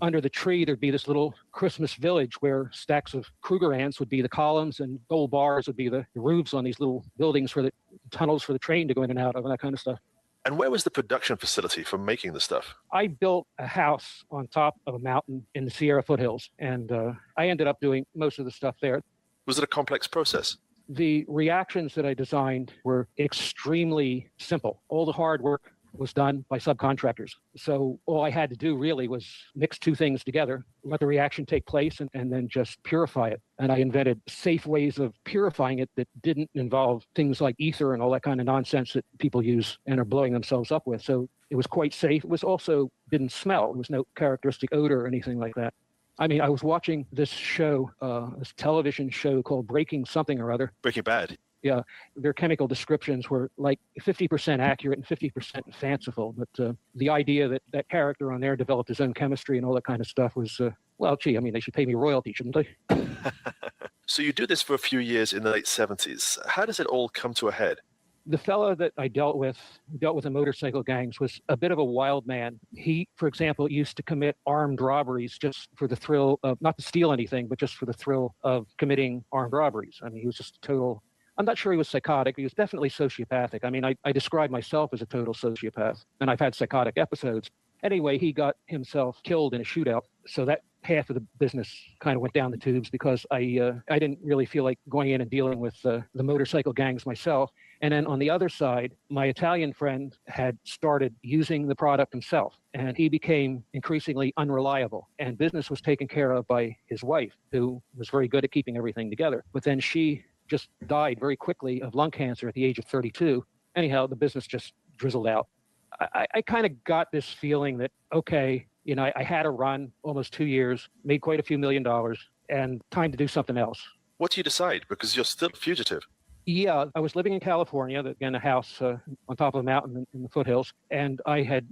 under the tree, there'd be this little Christmas village where stacks of Kruger ants would be the columns and gold bars would be the roofs on these little buildings for the tunnels for the train to go in and out of and that kind of stuff. And where was the production facility for making the stuff? I built a house on top of a mountain in the Sierra foothills. And I ended up doing most of the stuff there. Was it a complex process? The reactions that I designed were extremely simple. All the hard work was done by subcontractors. So all I had to do really was mix two things together, let the reaction take place, and then just purify it. And I invented safe ways of purifying it that didn't involve things like ether and all that kind of nonsense that people use and are blowing themselves up with. So it was quite safe. It was also didn't smell. There was no characteristic odor or anything like that. I mean, I was watching this show, this television show called Breaking Something or Other. Breaking Bad. Yeah, their chemical descriptions were like 50% accurate and 50% fanciful. But the idea that that character on there developed his own chemistry and all that kind of stuff was, well, gee, I mean, they should pay me royalty, shouldn't they? So you do this for a few years in the late 70s. How does it all come to a head? The fellow that I dealt with the motorcycle gangs, was a bit of a wild man. He, for example, used to commit armed robberies just for the thrill of, not to steal anything, but just for the thrill of committing armed robberies. I mean, he was just a total, I'm not sure he was psychotic. He was definitely sociopathic. I mean, I describe myself as a total sociopath, and I've had psychotic episodes. Anyway, he got himself killed in a shootout. So that half of the business kind of went down the tubes because I didn't really feel like going in and dealing with the motorcycle gangs myself. And then on the other side, my Italian friend had started using the product himself, and he became increasingly unreliable. And business was taken care of by his wife, who was very good at keeping everything together. But then she just died very quickly of lung cancer at the age of 32. Anyhow, the business just drizzled out. I kind of got this feeling that, okay, you know, I had a run, almost 2 years, made quite a few $1 million, and time to do something else. What do you decide? Because you're still a fugitive. Yeah, I was living in California, again, a house on top of a mountain in the foothills, and I had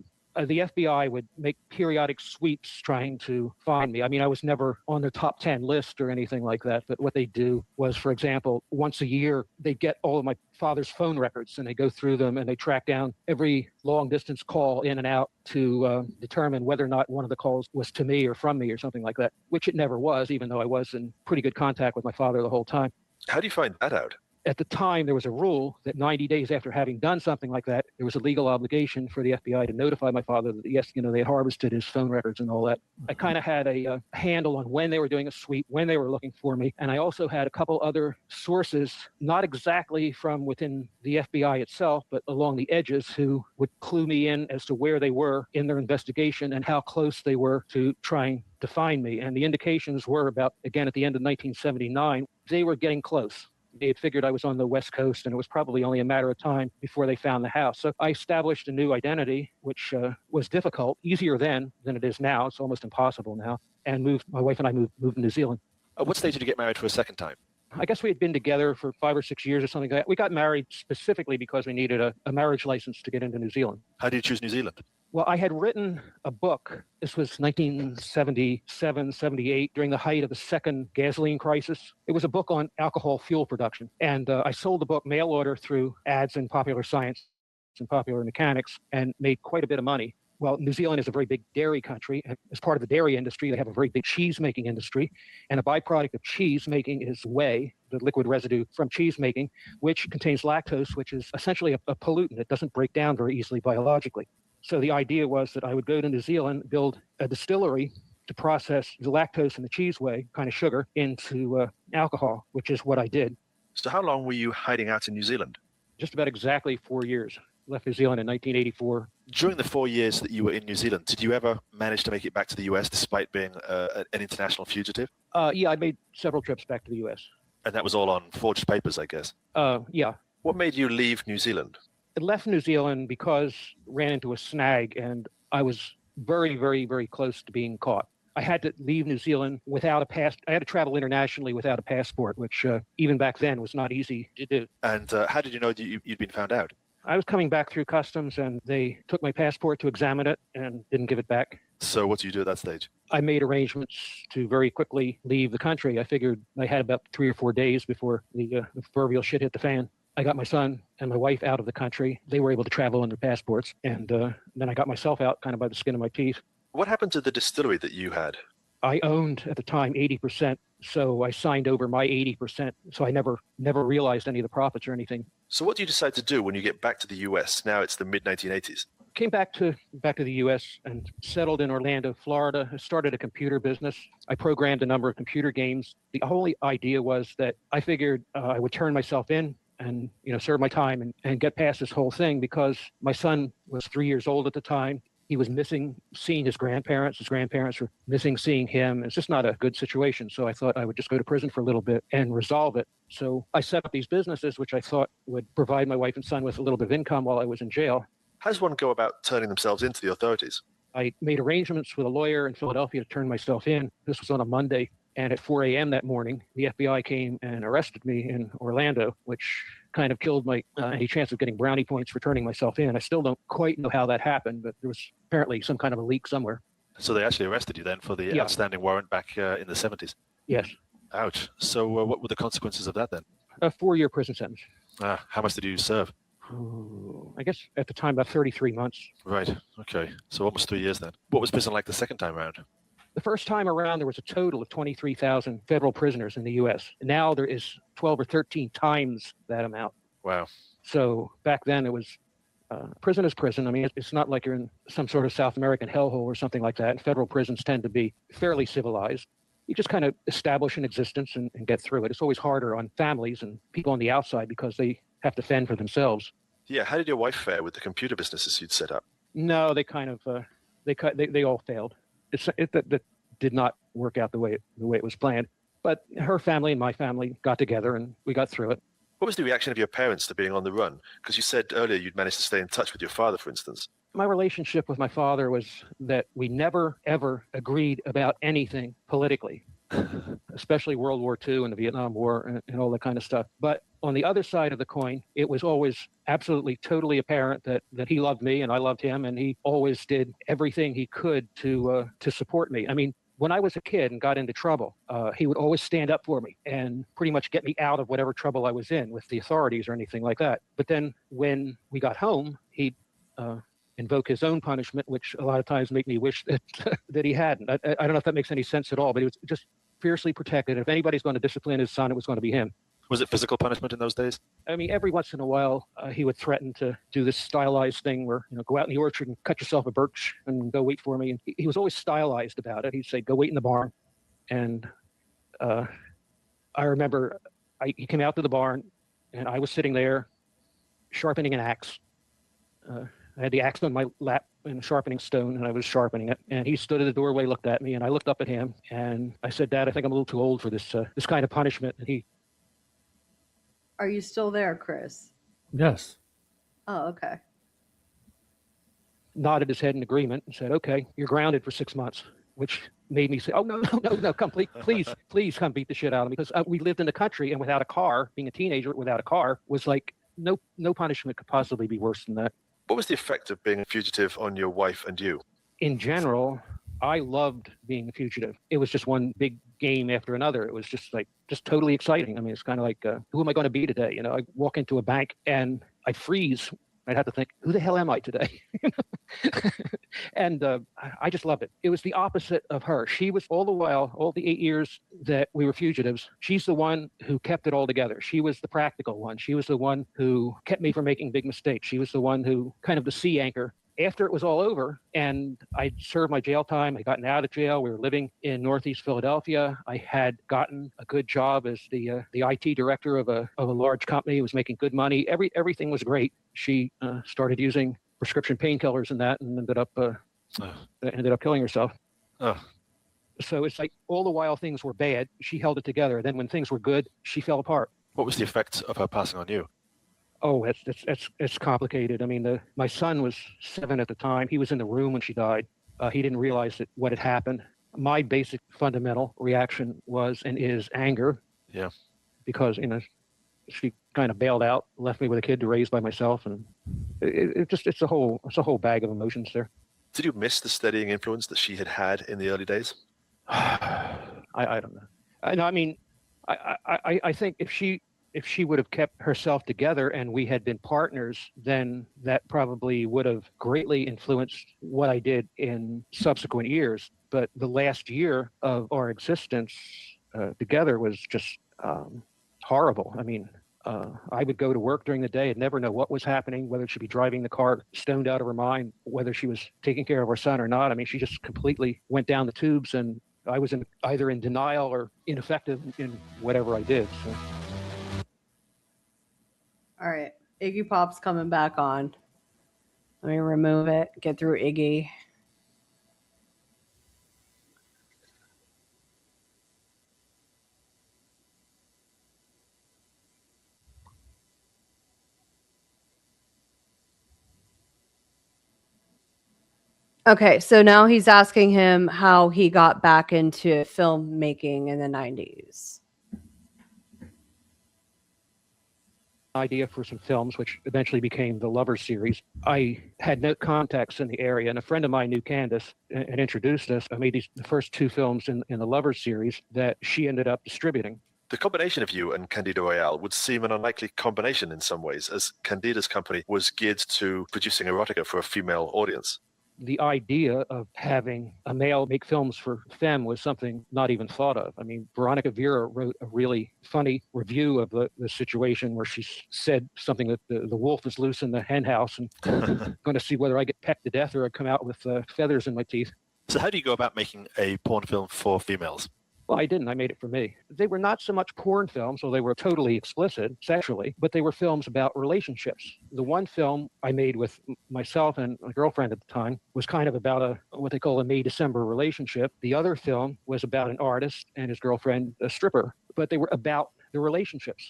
the FBI would make periodic sweeps trying to find me. I mean, I was never on their top 10 list or anything like that, but what they do was, for example, once a year, they get all of my father's phone records, and they go through them, and they track down every long-distance call in and out to determine whether or not one of the calls was to me or from me or something like that, which it never was, even though I was in pretty good contact with my father the whole time. How do you find that out? At the time, there was a rule that 90 days after having done something like that, there was a legal obligation for the FBI to notify my father that, yes, you know, they had harvested his phone records and all that. I kind of had a handle on when they were doing a sweep, when they were looking for me. And I also had a couple other sources, not exactly from within the FBI itself, but along the edges, who would clue me in as to where they were in their investigation and how close they were to trying to find me. And the indications were about, again, at the end of 1979, they were getting close. They had figured I was on the West Coast, and it was probably only a matter of time before they found the house. So I established a new identity, which was difficult, easier then than it is now. It's almost impossible now. And my wife and I moved to New Zealand. At what stage did you get married for a second time? I guess we had been together for 5 or 6 years or something like that. We got married specifically because we needed a marriage license to get into New Zealand. How did you choose New Zealand? Well, I had written a book. This was 1977, 78, during the height of the second gasoline crisis. It was a book on alcohol fuel production. And I sold the book mail order through ads in Popular Science and Popular Mechanics and made quite a bit of money. Well, New Zealand is a very big dairy country. As part of the dairy industry, they have a very big cheese making industry. And a byproduct of cheese making is whey, the liquid residue from cheese making, which contains lactose, which is essentially a pollutant. It doesn't break down very easily biologically. So the idea was that I would go to New Zealand, build a distillery to process the lactose and the cheese whey, kind of sugar, into alcohol, which is what I did. So how long were you hiding out in New Zealand? Just about exactly 4 years. Left New Zealand in 1984. During the 4 years that you were in New Zealand, did you ever manage to make it back to the US despite being an international fugitive? Yeah, I made several trips back to the US. And that was all on forged papers, I guess. Yeah. What made you leave New Zealand? I left New Zealand because ran into a snag, and I was very, very, very close to being caught. I had to leave New Zealand without a pass. I had to travel internationally without a passport, which even back then was not easy to do. And how did you know that you'd been found out? I was coming back through customs, and they took my passport to examine it and didn't give it back. So what do you do at that stage? I made arrangements to very quickly leave the country. I figured I had about 3 or 4 days before the proverbial shit hit the fan. I got my son and my wife out of the country. They were able to travel under passports. And then I got myself out kind of by the skin of my teeth. What happened to the distillery that you had? I owned at the time 80%. So I signed over my 80%. So I never realized any of the profits or anything. So what do you decide to do when you get back to the US? Now it's the mid-1980s. Came back to the U.S. and settled in Orlando, Florida. I started a computer business. I programmed a number of computer games. The only idea was that I figured I would turn myself in and serve my time and get past this whole thing, because my son was 3 years old at the time. He was missing seeing his grandparents. His grandparents were missing seeing him. It's just not a good situation. So I thought I would just go to prison for a little bit and resolve it. So I set up these businesses, which I thought would provide my wife and son with a little bit of income while I was in jail. How does one go about turning themselves into the authorities? I made arrangements with a lawyer in Philadelphia to turn myself in. This was on a Monday. And at 4 a.m. that morning, the FBI came and arrested me in Orlando, which kind of killed my any chance of getting brownie points for turning myself in. I still don't quite know how that happened, but there was apparently some kind of a leak somewhere. So they actually arrested you then for the outstanding warrant back in the 70s? Yes. Ouch. So what were the consequences of that then? A 4-year prison sentence. How much did you serve? I guess at the time about 33 months. Right. Okay. So almost 3 years then. What was prison like the second time around? The first time around, there was a total of 23,000 federal prisoners in the U.S. Now there is 12 or 13 times that amount. Wow. So back then it was prison is prison. I mean, it's not like you're in some sort of South American hellhole or something like that. And federal prisons tend to be fairly civilized. You just kind of establish an existence and get through it. It's always harder on families and people on the outside because they have to fend for themselves. Yeah. How did your wife fare with the computer businesses you'd set up? No, they kind of they all failed. That did not work out the way it was planned. But her family and my family got together and we got through it. What was the reaction of your parents to being on the run? Because you said earlier you'd managed to stay in touch with your father, for instance. My relationship with my father was that we never, ever agreed about anything politically, especially World War II and the Vietnam War and all that kind of stuff. But on the other side of the coin, it was always absolutely, totally apparent that he loved me and I loved him, and he always did everything he could to support me. I mean, when I was a kid and got into trouble, he would always stand up for me and pretty much get me out of whatever trouble I was in with the authorities or anything like that. But then when we got home, he'd invoke his own punishment, which a lot of times make me wish that he hadn't. I don't know if that makes any sense at all, but he was just fiercely protected. If anybody's going to discipline his son, it was going to be him. Was it physical punishment in those days? I mean, every once in a while, he would threaten to do this stylized thing where, go out in the orchard and cut yourself a birch and go wait for me. And he was always stylized about it. He'd say, go wait in the barn. And I remember he came out to the barn and I was sitting there sharpening an axe. I had the axe on my lap and a sharpening stone, and I was sharpening it. And he stood at the doorway, looked at me, and I looked up at him. And I said, Dad, I think I'm a little too old for this kind of punishment. And he... Are you still there, Chris? Yes. Oh, okay. Nodded his head in agreement and said, okay, you're grounded for 6 months, which made me say, oh, no, come, please come beat the shit out of me. Because we lived in the country, and without a car, being a teenager without a car was like, no punishment could possibly be worse than that. What was the effect of being a fugitive on your wife and you? In general, I loved being a fugitive. It was just one big game after another. It was just totally exciting. I mean, it's kind of like, who am I going to be today? I walk into a bank and I'd freeze. I'd have to think, who the hell am I today? And I just loved it. It was the opposite of her. She was all the 8 years that we were fugitives, she's the one who kept it all together. She was the practical one. She was the one who kept me from making big mistakes. She was the one who kind of the sea anchor. After it was all over and I served my jail time, I gotten out of jail. We were living in Northeast Philadelphia. I had gotten a good job as the IT director of a large company. It was making good money. Everything was great. She started using prescription painkillers and that, and ended up killing herself. Oh. So it's like all the while things were bad, she held it together. Then when things were good, she fell apart. What was the effect of her passing on you? Oh, it's complicated. I mean, my son was 7 at the time. He was in the room when she died. He didn't realize what had happened. My basic fundamental reaction was and is anger. Yeah. Because, she kind of bailed out, left me with a kid to raise by myself. And it's a whole bag of emotions there. Did you miss the steadying influence that she had in the early days? I don't know. I mean, I think if she would have kept herself together and we had been partners, then that probably would have greatly influenced what I did in subsequent years. But the last year of our existence together was just horrible. I mean, I would go to work during the day and never know what was happening, whether she'd be driving the car stoned out of her mind, whether she was taking care of our son or not. I mean, she just completely went down the tubes, and I was either in denial or ineffective in whatever I did. So. All right. Iggy Pop's coming back on. Let me remove it. Get through Iggy. Okay, so now he's asking him how he got back into filmmaking in the 90s. Idea for some films, which eventually became the Lover series. I had no contacts in the area, and a friend of mine knew Candace and introduced us. I made the first 2 films in the Lover series that she ended up distributing. The combination of you and Candida Royale would seem an unlikely combination in some ways, as Candida's company was geared to producing erotica for a female audience. The idea of having a male make films for femme was something not even thought of. I mean, Veronica Vera wrote a really funny review of the situation where she said something that the wolf is loose in the hen house and going to see whether I get pecked to death or I come out with feathers in my teeth. So how do you go about making a porn film for females? Well, I didn't. I made it for me. They were not so much porn films, so they were totally explicit sexually, but they were films about relationships. The one film I made with myself and my girlfriend at the time was kind of about what they call a May-December relationship. The other film was about an artist and his girlfriend, a stripper, but they were about the relationships.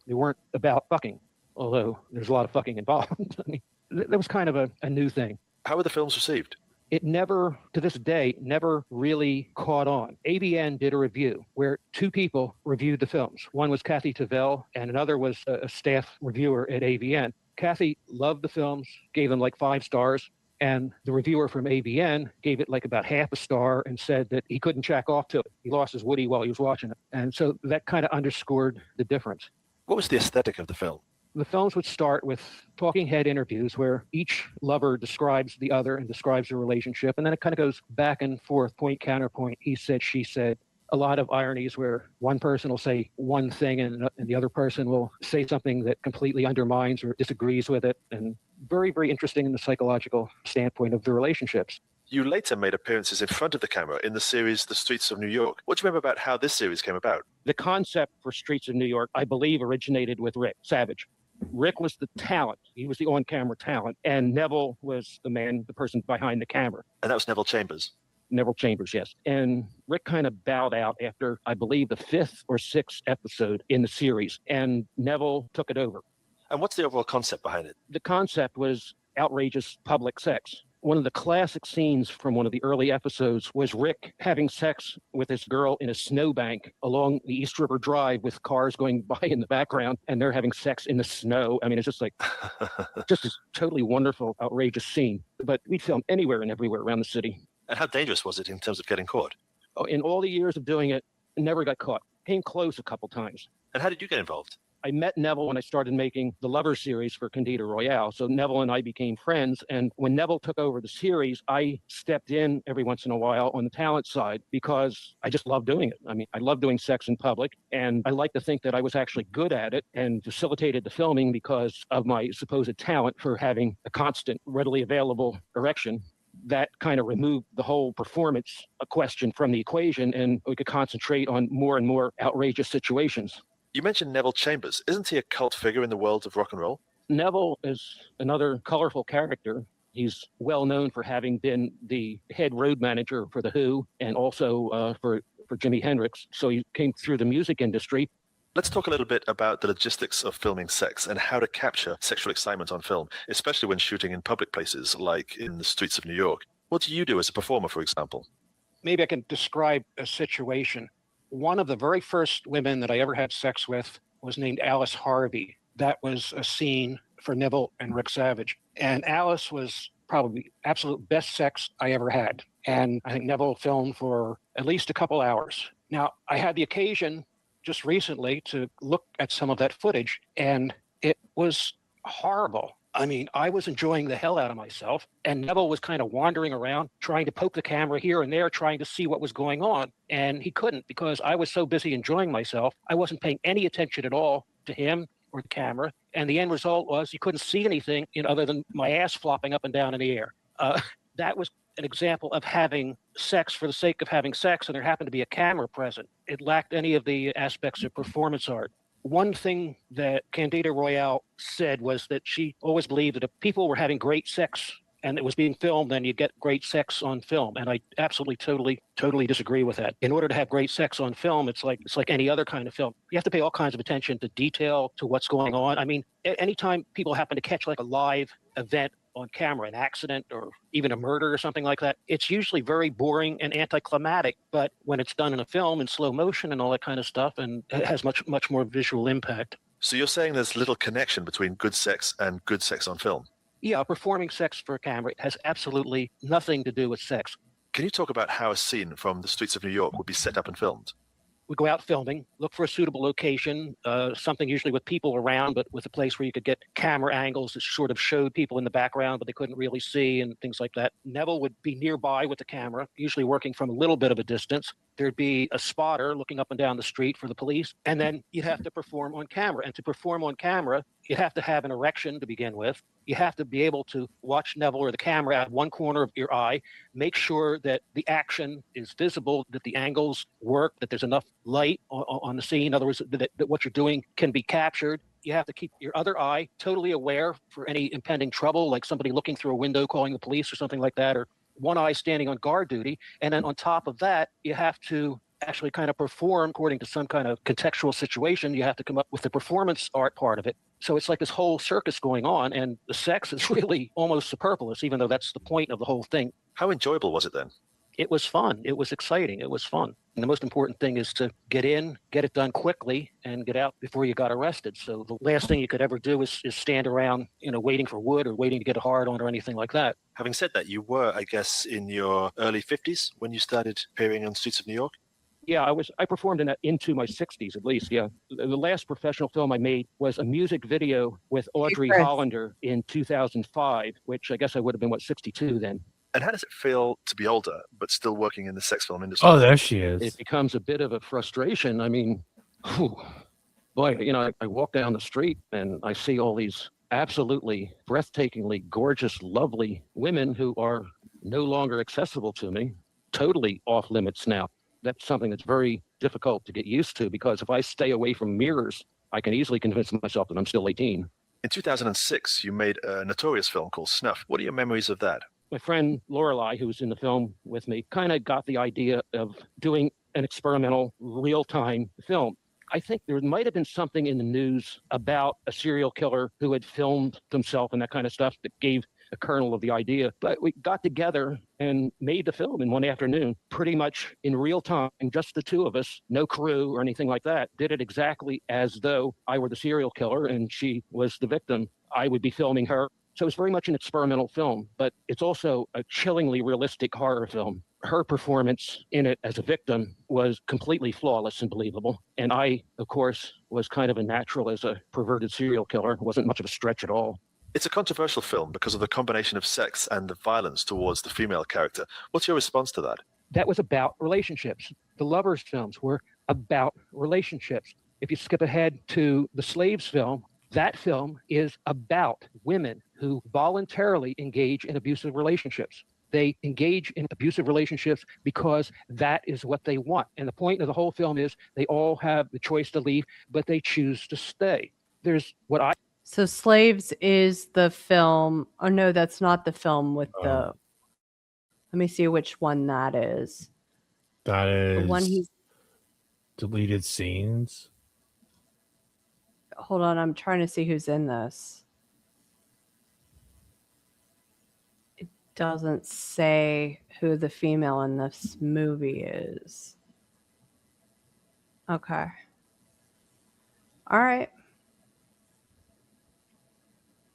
They weren't about fucking, although there's a lot of fucking involved. I mean, that was kind of a new thing. How were the films received? It never, to this day, never really caught on. AVN did a review where 2 people reviewed the films. One was Kathy Tavel, and another was a staff reviewer at AVN. Kathy loved the films, gave them like 5 stars, and the reviewer from AVN gave it like about half a star and said that he couldn't jack off to it. He lost his Woody while he was watching it. And so that kind of underscored the difference. What was the aesthetic of the film? The films would start with talking head interviews where each lover describes the other and describes the relationship. And then it kind of goes back and forth, point, counterpoint, he said, she said. A lot of ironies where one person will say one thing and the other person will say something that completely undermines or disagrees with it. And very, very interesting in the psychological standpoint of the relationships. You later made appearances in front of the camera in the series The Streets of New York. What do you remember about how this series came about? The concept for Streets of New York, I believe, originated with Rick Savage. Rick was the talent. He was the on-camera talent. And Neville was the person behind the camera. And that was Neville Chambers. Neville Chambers, yes. And Rick kind of bowed out after, I believe, the 5th or 6th episode in the series. And Neville took it over. And what's the overall concept behind it? The concept was outrageous public sex. One of the classic scenes from one of the early episodes was Rick having sex with this girl in a snowbank along the East River Drive with cars going by in the background, and they're having sex in the snow. I mean, it's just like, just this totally wonderful, outrageous scene. But we'd film anywhere and everywhere around the city. And how dangerous was it in terms of getting caught? Oh, in all the years of doing it, I never got caught. Came close a couple times. And how did you get involved? I met Neville when I started making the Lover series for Candida Royale. So Neville and I became friends. And when Neville took over the series, I stepped in every once in a while on the talent side because I just love doing it. I mean, I love doing sex in public. And I like to think that I was actually good at it and facilitated the filming because of my supposed talent for having a constant, readily available erection. That kind of removed the whole performance question from the equation, and we could concentrate on more and more outrageous situations. You mentioned Neville Chambers. Isn't he a cult figure in the world of rock and roll? Neville is another colorful character. He's well known for having been the head road manager for The Who and also for Jimi Hendrix. So he came through the music industry. Let's talk a little bit about the logistics of filming sex and how to capture sexual excitement on film, especially when shooting in public places like in the streets of New York. What do you do as a performer, for example? Maybe I can describe a situation. One of the very first women that I ever had sex with was named Alice Harvey. That was a scene for Neville and Rick Savage. And Alice was probably absolute best sex I ever had. And I think Neville filmed for at least a couple hours. Now, I had the occasion just recently to look at some of that footage, and it was horrible. I mean, I was enjoying the hell out of myself, and Neville was kind of wandering around, trying to poke the camera here and there, trying to see what was going on. And he couldn't because I was so busy enjoying myself. I wasn't paying any attention at all to him or the camera. And the end result was you couldn't see anything other than my ass flopping up and down in the air. That was an example of having sex for the sake of having sex, and there happened to be a camera present. It lacked any of the aspects of performance art. one thing that Candida Royale said was that she always believed that if people were having great sex and it was being filmed, then you get great sex on film. And I absolutely, totally disagree with that. In order to have great sex on film, it's like any other kind of film. You have to pay all kinds of attention to detail, to what's going on. I mean, anytime people happen to catch like a live event on camera, an accident or even a murder or something like that, it's usually very boring and anticlimactic. But when it's done in a film in slow motion and all that kind of stuff, and it has much more visual impact. So you're saying there's little connection between good sex and good sex on film? Yeah, performing sex for a camera has absolutely nothing to do with sex. Can you talk about how a scene from the streets of New York would be set up and filmed? We go out filming, look for a suitable location, something usually with people around, but with a place where you could get camera angles that sort of showed people in the background, but they couldn't really see and things like that. Neville would be nearby with the camera, usually working from a little bit of a distance. There'd be a spotter looking up and down the street for the police, and then you'd have to perform on camera. And to perform on camera, you'd have to have an erection to begin with. You have to be able to watch Neville or the camera at one corner of your eye, make sure that the action is visible, that the angles work, that there's enough light on the scene. In other words, that what you're doing can be captured. You have to keep your other eye totally aware for any impending trouble, like somebody looking through a window calling the police or something like that, or one eye standing on guard duty. And then on top of that, you have to actually kind of perform according to some kind of contextual situation. You have to come up with the performance art part of it. So it's like this whole circus going on, and the sex is really almost superfluous, even though that's the point of the whole thing. How enjoyable was it then? It was fun. It was exciting. It was fun. And the most important thing is to get in, get it done quickly, and get out before you got arrested. So the last thing you could ever do is stand around, waiting for wood or waiting to get a hard on or anything like that. Having said that, you were, I guess, in your early 50s when you started appearing on streets of New York? Yeah, I performed in that into my 60s at least, yeah. The last professional film I made was a music video with Audrey Hollander in 2005, which I guess I would have been, 62 then. And how does it feel to be older, but still working in the sex film industry? Oh, there she is. It becomes a bit of a frustration. I mean, boy, I walk down the street and I see all these absolutely breathtakingly gorgeous, lovely women who are no longer accessible to me, totally off limits now. That's something that's very difficult to get used to, because if I stay away from mirrors, I can easily convince myself that I'm still 18. In 2006, you made a notorious film called Snuff. What are your memories of that? My friend Lorelei, who was in the film with me, kind of got the idea of doing an experimental real-time film. I think there might have been something in the news about a serial killer who had filmed himself and that kind of stuff that gave a kernel of the idea. But we got together and made the film in one afternoon, pretty much in real time, just the two of us, no crew or anything like that. Did it exactly as though I were the serial killer and she was the victim. I would be filming her. So it's very much an experimental film, but it's also a chillingly realistic horror film. Her performance in it as a victim was completely flawless and believable. And I, of course, was kind of a natural as a perverted serial killer. It wasn't much of a stretch at all. It's a controversial film because of the combination of sex and the violence towards the female character. What's your response to that? That was about relationships. The Lovers films were about relationships. If you skip ahead to the Slaves film, that film is about women who voluntarily engage in abusive relationships. They engage in abusive relationships because that is what they want. And the point of the whole film is they all have the choice to leave, but they choose to stay. There's what I... So Slaves is the film. Oh, no, that's not the film with the... Let me see which one that is. That is the one he's... deleted scenes. Hold on, I'm trying to see who's in this. It doesn't say who the female in this movie is. Okay. All right.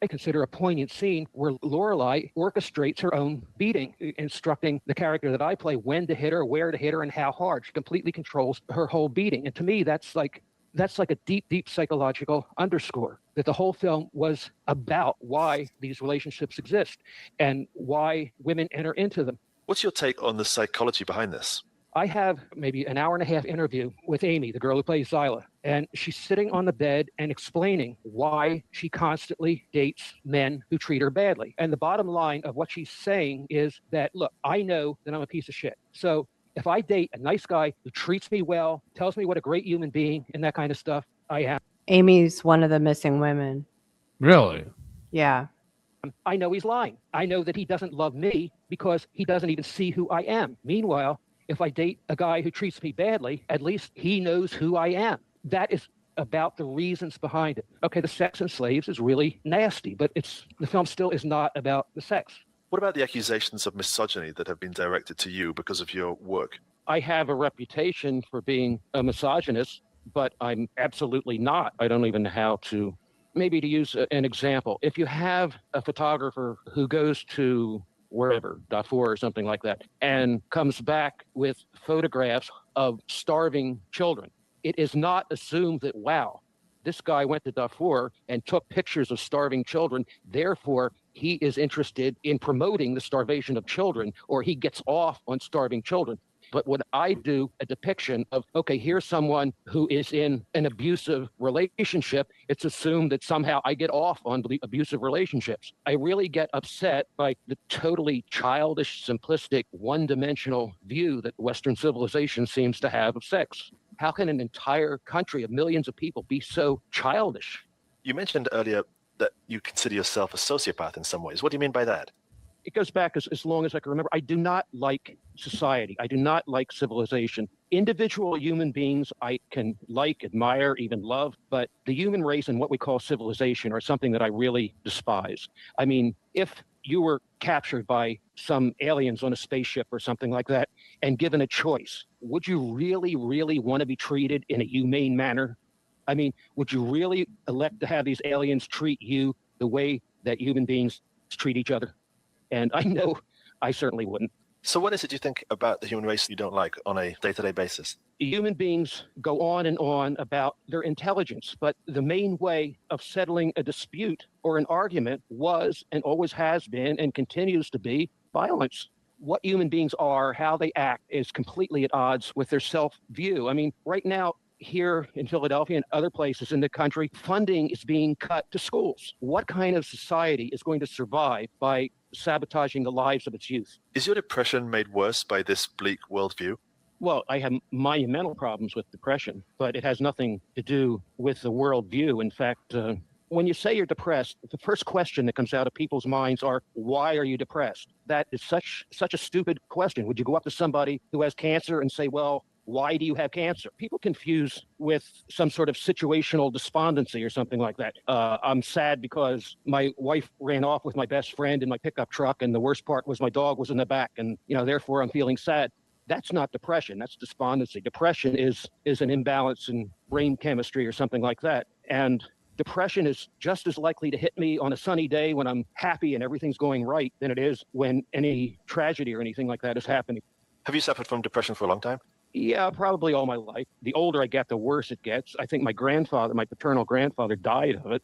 I consider a poignant scene where Lorelei orchestrates her own beating, instructing the character that I play when to hit her, where to hit her, and how hard. She completely controls her whole beating. And to me, that's like a deep psychological underscore that the whole film was about why these relationships exist and why women enter into them. What's your take on the psychology behind this? I have maybe an hour and a half interview with Amy, the girl who plays Zyla, and she's sitting on the bed and explaining why she constantly dates men who treat her badly. And the bottom line of what she's saying is that, look, I know that I'm a piece of shit. So if I date a nice guy who treats me well, tells me what a great human being and that kind of stuff I am, Amy's one of the missing women. Really? Yeah. I know he's lying. I know that he doesn't love me because he doesn't even see who I am. Meanwhile, if I date a guy who treats me badly, at least he knows who I am. That is about the reasons behind it. Okay, the sex and slaves is really nasty, but the film still is not about the sex. What about the accusations of misogyny that have been directed to you because of your work? I have a reputation for being a misogynist, but I'm absolutely not. I don't even know how to, maybe to use an example. If you have a photographer who goes to wherever, Darfur or something like that, and comes back with photographs of starving children, it is not assumed that, wow, this guy went to Darfur and took pictures of starving children, therefore he is interested in promoting the starvation of children, or he gets off on starving children. But when I do a depiction of, okay, here's someone who is in an abusive relationship, it's assumed that somehow I get off on the abusive relationships. I really get upset by the totally childish, simplistic, one-dimensional view that Western civilization seems to have of sex. How can an entire country of millions of people be so childish? You mentioned earlier that you consider yourself a sociopath in some ways. What do you mean by that? It goes back as long as I can remember. I do not like society. I do not like civilization. Individual human beings I can like, admire, even love, but the human race and what we call civilization are something that I really despise. I mean, if you were captured by some aliens on a spaceship or something like that and given a choice, would you really, really want to be treated in a humane manner? I mean, would you really elect to have these aliens treat you the way that human beings treat each other? And I know I certainly wouldn't. So what is it you think about the human race you don't like on a day-to-day basis? Human beings go on and on about their intelligence, but the main way of settling a dispute or an argument was and always has been and continues to be violence. What human beings are, how they act, is completely at odds with their self-view. I mean, right now, here in Philadelphia and other places in the country, funding is being cut to schools. What kind of society is going to survive by sabotaging the lives of its youth? Is your depression made worse by this bleak worldview? Well, I have monumental problems with depression, but it has nothing to do with the worldview. In fact, when you say you're depressed, the first question that comes out of people's minds are, why are you depressed? That is such a stupid question. Would you go up to somebody who has cancer and say, well, why do you have cancer? People confuse with some sort of situational despondency or something like that. I'm sad because my wife ran off with my best friend in my pickup truck, and the worst part was my dog was in the back, and therefore I'm feeling sad. That's not depression. That's despondency. Depression is an imbalance in brain chemistry or something like that. And depression is just as likely to hit me on a sunny day when I'm happy and everything's going right than it is when any tragedy or anything like that is happening. Have you suffered from depression for a long time? Yeah, probably all my life. The older I get, the worse it gets. I think my paternal grandfather, died of it.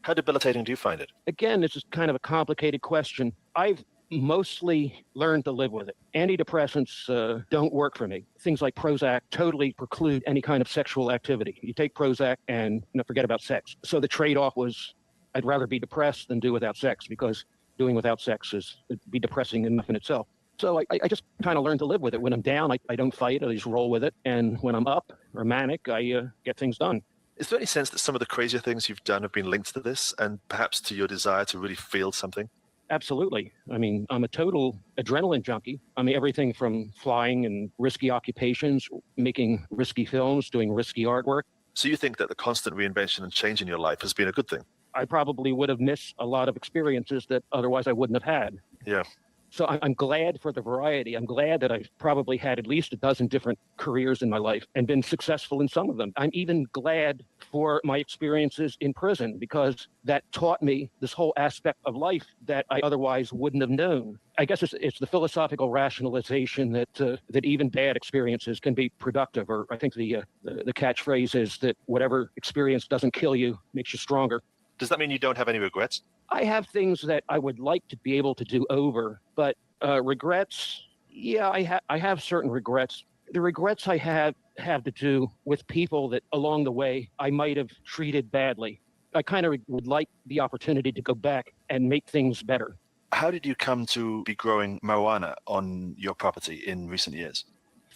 How debilitating do you find it? Again, this is kind of a complicated question. I've mostly learned to live with it. Antidepressants don't work for me. Things like Prozac totally preclude any kind of sexual activity. You take Prozac and forget about sex. So the trade-off was I'd rather be depressed than do without sex, because doing without sex it'd be depressing enough in itself. So I just kind of learned to live with it. When I'm down, I don't fight. I just roll with it. And when I'm up or manic, I get things done. Is there any sense that some of the crazier things you've done have been linked to this and perhaps to your desire to really feel something? Absolutely. I mean, I'm a total adrenaline junkie. I mean, everything from flying and risky occupations, making risky films, doing risky artwork. So you think that the constant reinvention and change in your life has been a good thing? I probably would have missed a lot of experiences that otherwise I wouldn't have had. Yeah. So I'm glad for the variety. I'm glad that I've probably had at least a dozen different careers in my life and been successful in some of them. I'm even glad for my experiences in prison, because that taught me this whole aspect of life that I otherwise wouldn't have known. I guess it's the philosophical rationalization that even bad experiences can be productive. Or I think the catchphrase is that whatever experience doesn't kill you makes you stronger. Does that mean you don't have any regrets? I have things that I would like to be able to do over, but regrets, yeah, I have certain regrets. The regrets I have to do with people that along the way I might have treated badly. I kind of would like the opportunity to go back and make things better. How did you come to be growing marijuana on your property in recent years?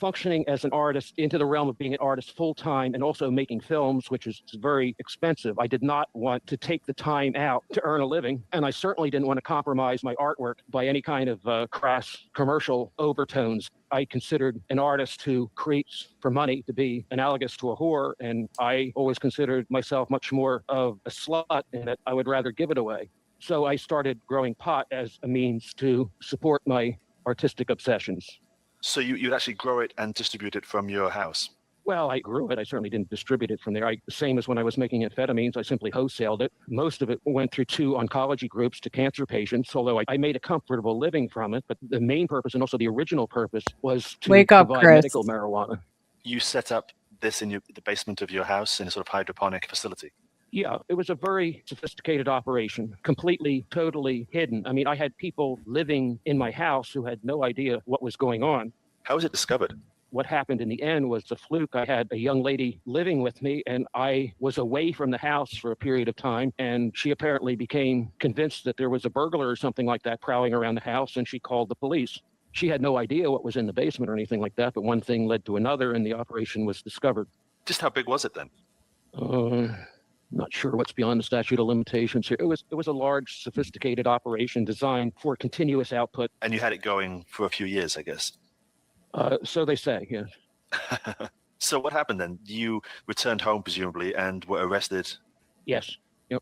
functioning as an artist into the realm of being an artist full-time and also making films, which is very expensive. I did not want to take the time out to earn a living, and I certainly didn't want to compromise my artwork by any kind of crass commercial overtones. I considered an artist who creates for money to be analogous to a whore, and I always considered myself much more of a slut in that I would rather give it away. So I started growing pot as a means to support my artistic obsessions. So you'd actually grow it and distribute it from your house? Well, I grew it. I certainly didn't distribute it from there. Same as when I was making amphetamines, I simply wholesaled it. Most of it went through 2 oncology groups to cancer patients, although I made a comfortable living from it. But the main purpose, and also the original purpose, was to Wake up, provide Chris. medical marijuana. You set up this in the basement of your house in a sort of hydroponic facility? Yeah, it was a very sophisticated operation, completely, totally hidden. I mean, I had people living in my house who had no idea what was going on. How was it discovered? What happened in the end was a fluke. I had a young lady living with me, and I was away from the house for a period of time, and she apparently became convinced that there was a burglar or something like that prowling around the house, and she called the police. She had no idea what was in the basement or anything like that, but one thing led to another, and the operation was discovered. Just how big was it then? Not sure what's beyond the statute of limitations here. It was a large, sophisticated operation designed for continuous output. And you had it going for a few years, I guess. So they say, yes. So what happened then? You returned home, presumably, and were arrested? Yes. Yep.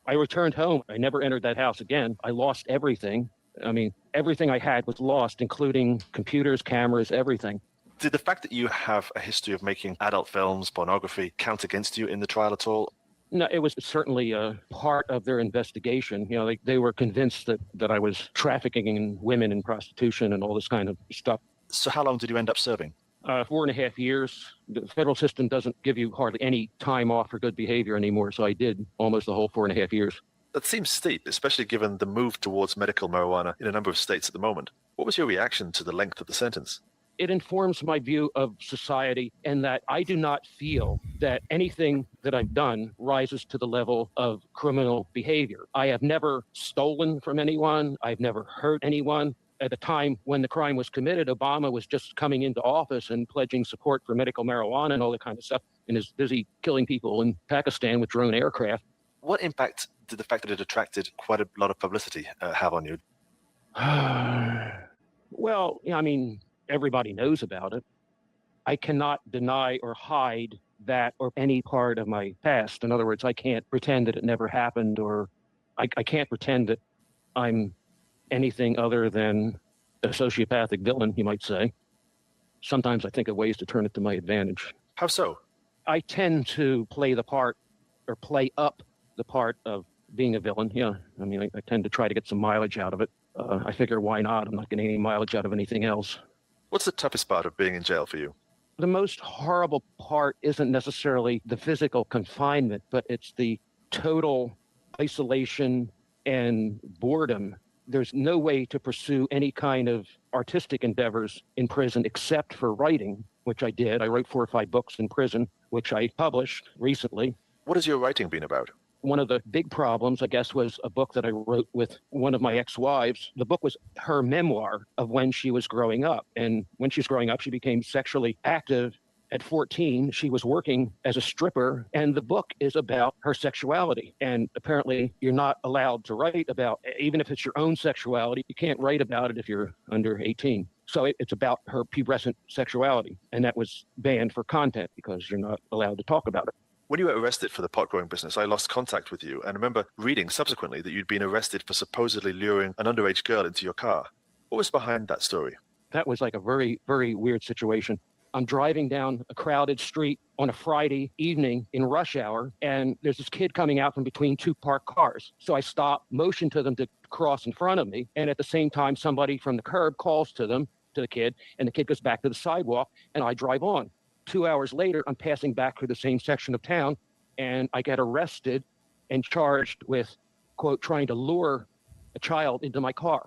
I returned home. I never entered that house again. I lost everything. I mean, everything I had was lost, including computers, cameras, everything. Did the fact that you have a history of making adult films, pornography, count against you in the trial at all? No, it was certainly a part of their investigation. You know, they were convinced that I was trafficking in women and prostitution and all this kind of stuff. So how long did you end up serving? 4.5 years. The federal system doesn't give you hardly any time off for good behavior anymore, so I did almost the whole 4.5 years. That seems steep, especially given the move towards medical marijuana in a number of states at the moment. What was your reaction to the length of the sentence? It informs my view of society, and that I do not feel that anything that I've done rises to the level of criminal behavior. I have never stolen from anyone. I've never hurt anyone. At the time when the crime was committed, Obama was just coming into office and pledging support for medical marijuana and all that kind of stuff, and is busy killing people in Pakistan with drone aircraft. What impact did the fact that it attracted quite a lot of publicity have on you? Well, I mean, everybody knows about it. I cannot deny or hide that or any part of my past. In other words, I can't pretend that it never happened, or I can't pretend that I'm anything other than a sociopathic villain, you might say. Sometimes I think of ways to turn it to my advantage. How so? I tend to play the part, or play up the part of being a villain. Yeah, I mean, I tend to try to get some mileage out of it. I figure, why not? I'm not getting any mileage out of anything else. What's the toughest part of being in jail for you? The most horrible part isn't necessarily the physical confinement, but it's the total isolation and boredom. There's no way to pursue any kind of artistic endeavors in prison except for writing, which I did. I wrote 4 or 5 books in prison, which I published recently. What has your writing been about? One of the big problems, I guess, was a book that I wrote with one of my ex-wives. The book was her memoir of when she was growing up. And when she was growing up, she became sexually active. At 14, she was working as a stripper, and the book is about her sexuality. And apparently, you're not allowed to write about, even if it's your own sexuality, you can't write about it if you're under 18. So it's about her pubescent sexuality, and that was banned for content because you're not allowed to talk about it. When you were arrested for the pot growing business, I lost contact with you and remember reading subsequently that you'd been arrested for supposedly luring an underage girl into your car. What was behind that story? That was like a very, very weird situation. I'm driving down a crowded street on a Friday evening in rush hour, and there's this kid coming out from between 2 parked cars. So I stop, motion to them to cross in front of me, and at the same time, somebody from the curb calls to the kid, and the kid goes back to the sidewalk, and I drive on. 2 hours later, I'm passing back through the same section of town, and I get arrested and charged with, quote, trying to lure a child into my car.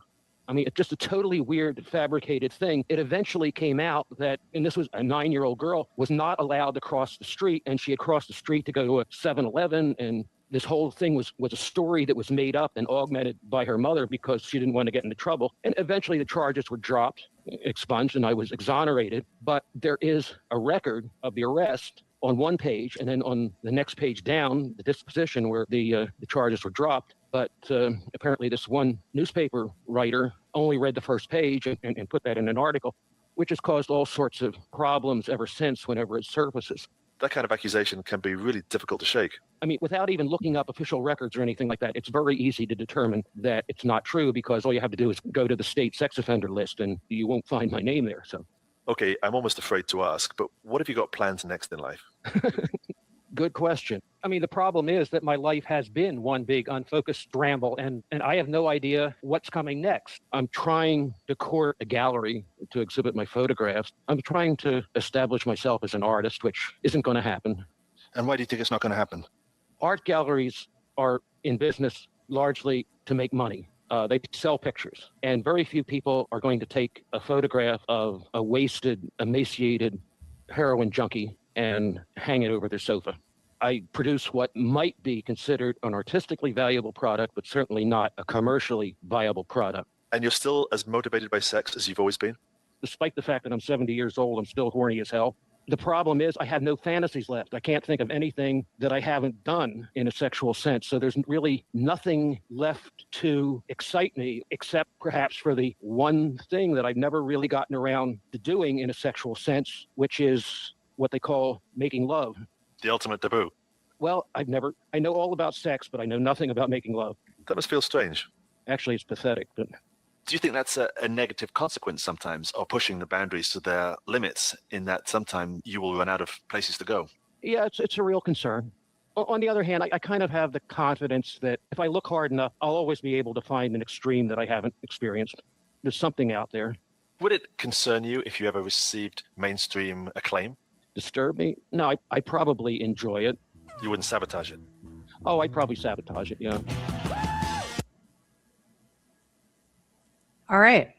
I mean, it's just a totally weird, fabricated thing. It eventually came out that, and this was a 9-year-old girl, was not allowed to cross the street, and she had crossed the street to go to a 7-Eleven and this whole thing was a story that was made up and augmented by her mother because she didn't want to get into trouble. And eventually the charges were dropped, expunged, and I was exonerated. But there is a record of the arrest on one page, and then on the next page down, the disposition where the charges were dropped. But apparently this one newspaper writer only read the first page and put that in an article, which has caused all sorts of problems ever since whenever it surfaces. That kind of accusation can be really difficult to shake. I mean, without even looking up official records or anything like that, it's very easy to determine that it's not true because all you have to do is go to the state sex offender list and you won't find my name there. So, Okay, I'm almost afraid to ask, but what have you got planned next in life? good question. I mean, the problem is that my life has been one big unfocused ramble, and I have no idea what's coming next. I'm trying to court a gallery to exhibit my photographs. I'm trying to establish myself as an artist, which isn't going to happen. And why do you think it's not going to happen? Art galleries are in business largely to make money. They sell pictures, and very few people are going to take a photograph of a wasted, emaciated heroin junkie and hang it over their sofa. I produce what might be considered an artistically valuable product, but certainly not a commercially viable product. And you're still as motivated by sex as you've always been? Despite the fact that I'm 70 years old, I'm still horny as hell. The problem is I have no fantasies left. I can't think of anything that I haven't done in a sexual sense. So there's really nothing left to excite me, except perhaps for the one thing that I've never really gotten around to doing in a sexual sense, which is what they call making love. The ultimate taboo. Well, I know all about sex, but I know nothing about making love. That must feel strange. Actually, it's pathetic, but Do you think that's a negative consequence sometimes of pushing the boundaries to their limits, in that sometime you will run out of places to go? yeah, it's a real concern. On the other hand, I kind of have the confidence that if I look hard enough, I'll always be able to find an extreme that I haven't experienced. There's something out there. Would it concern you if you ever received mainstream acclaim? Disturb me? No, I probably enjoy it. You wouldn't sabotage it? Oh, I'd probably sabotage it, yeah. All right.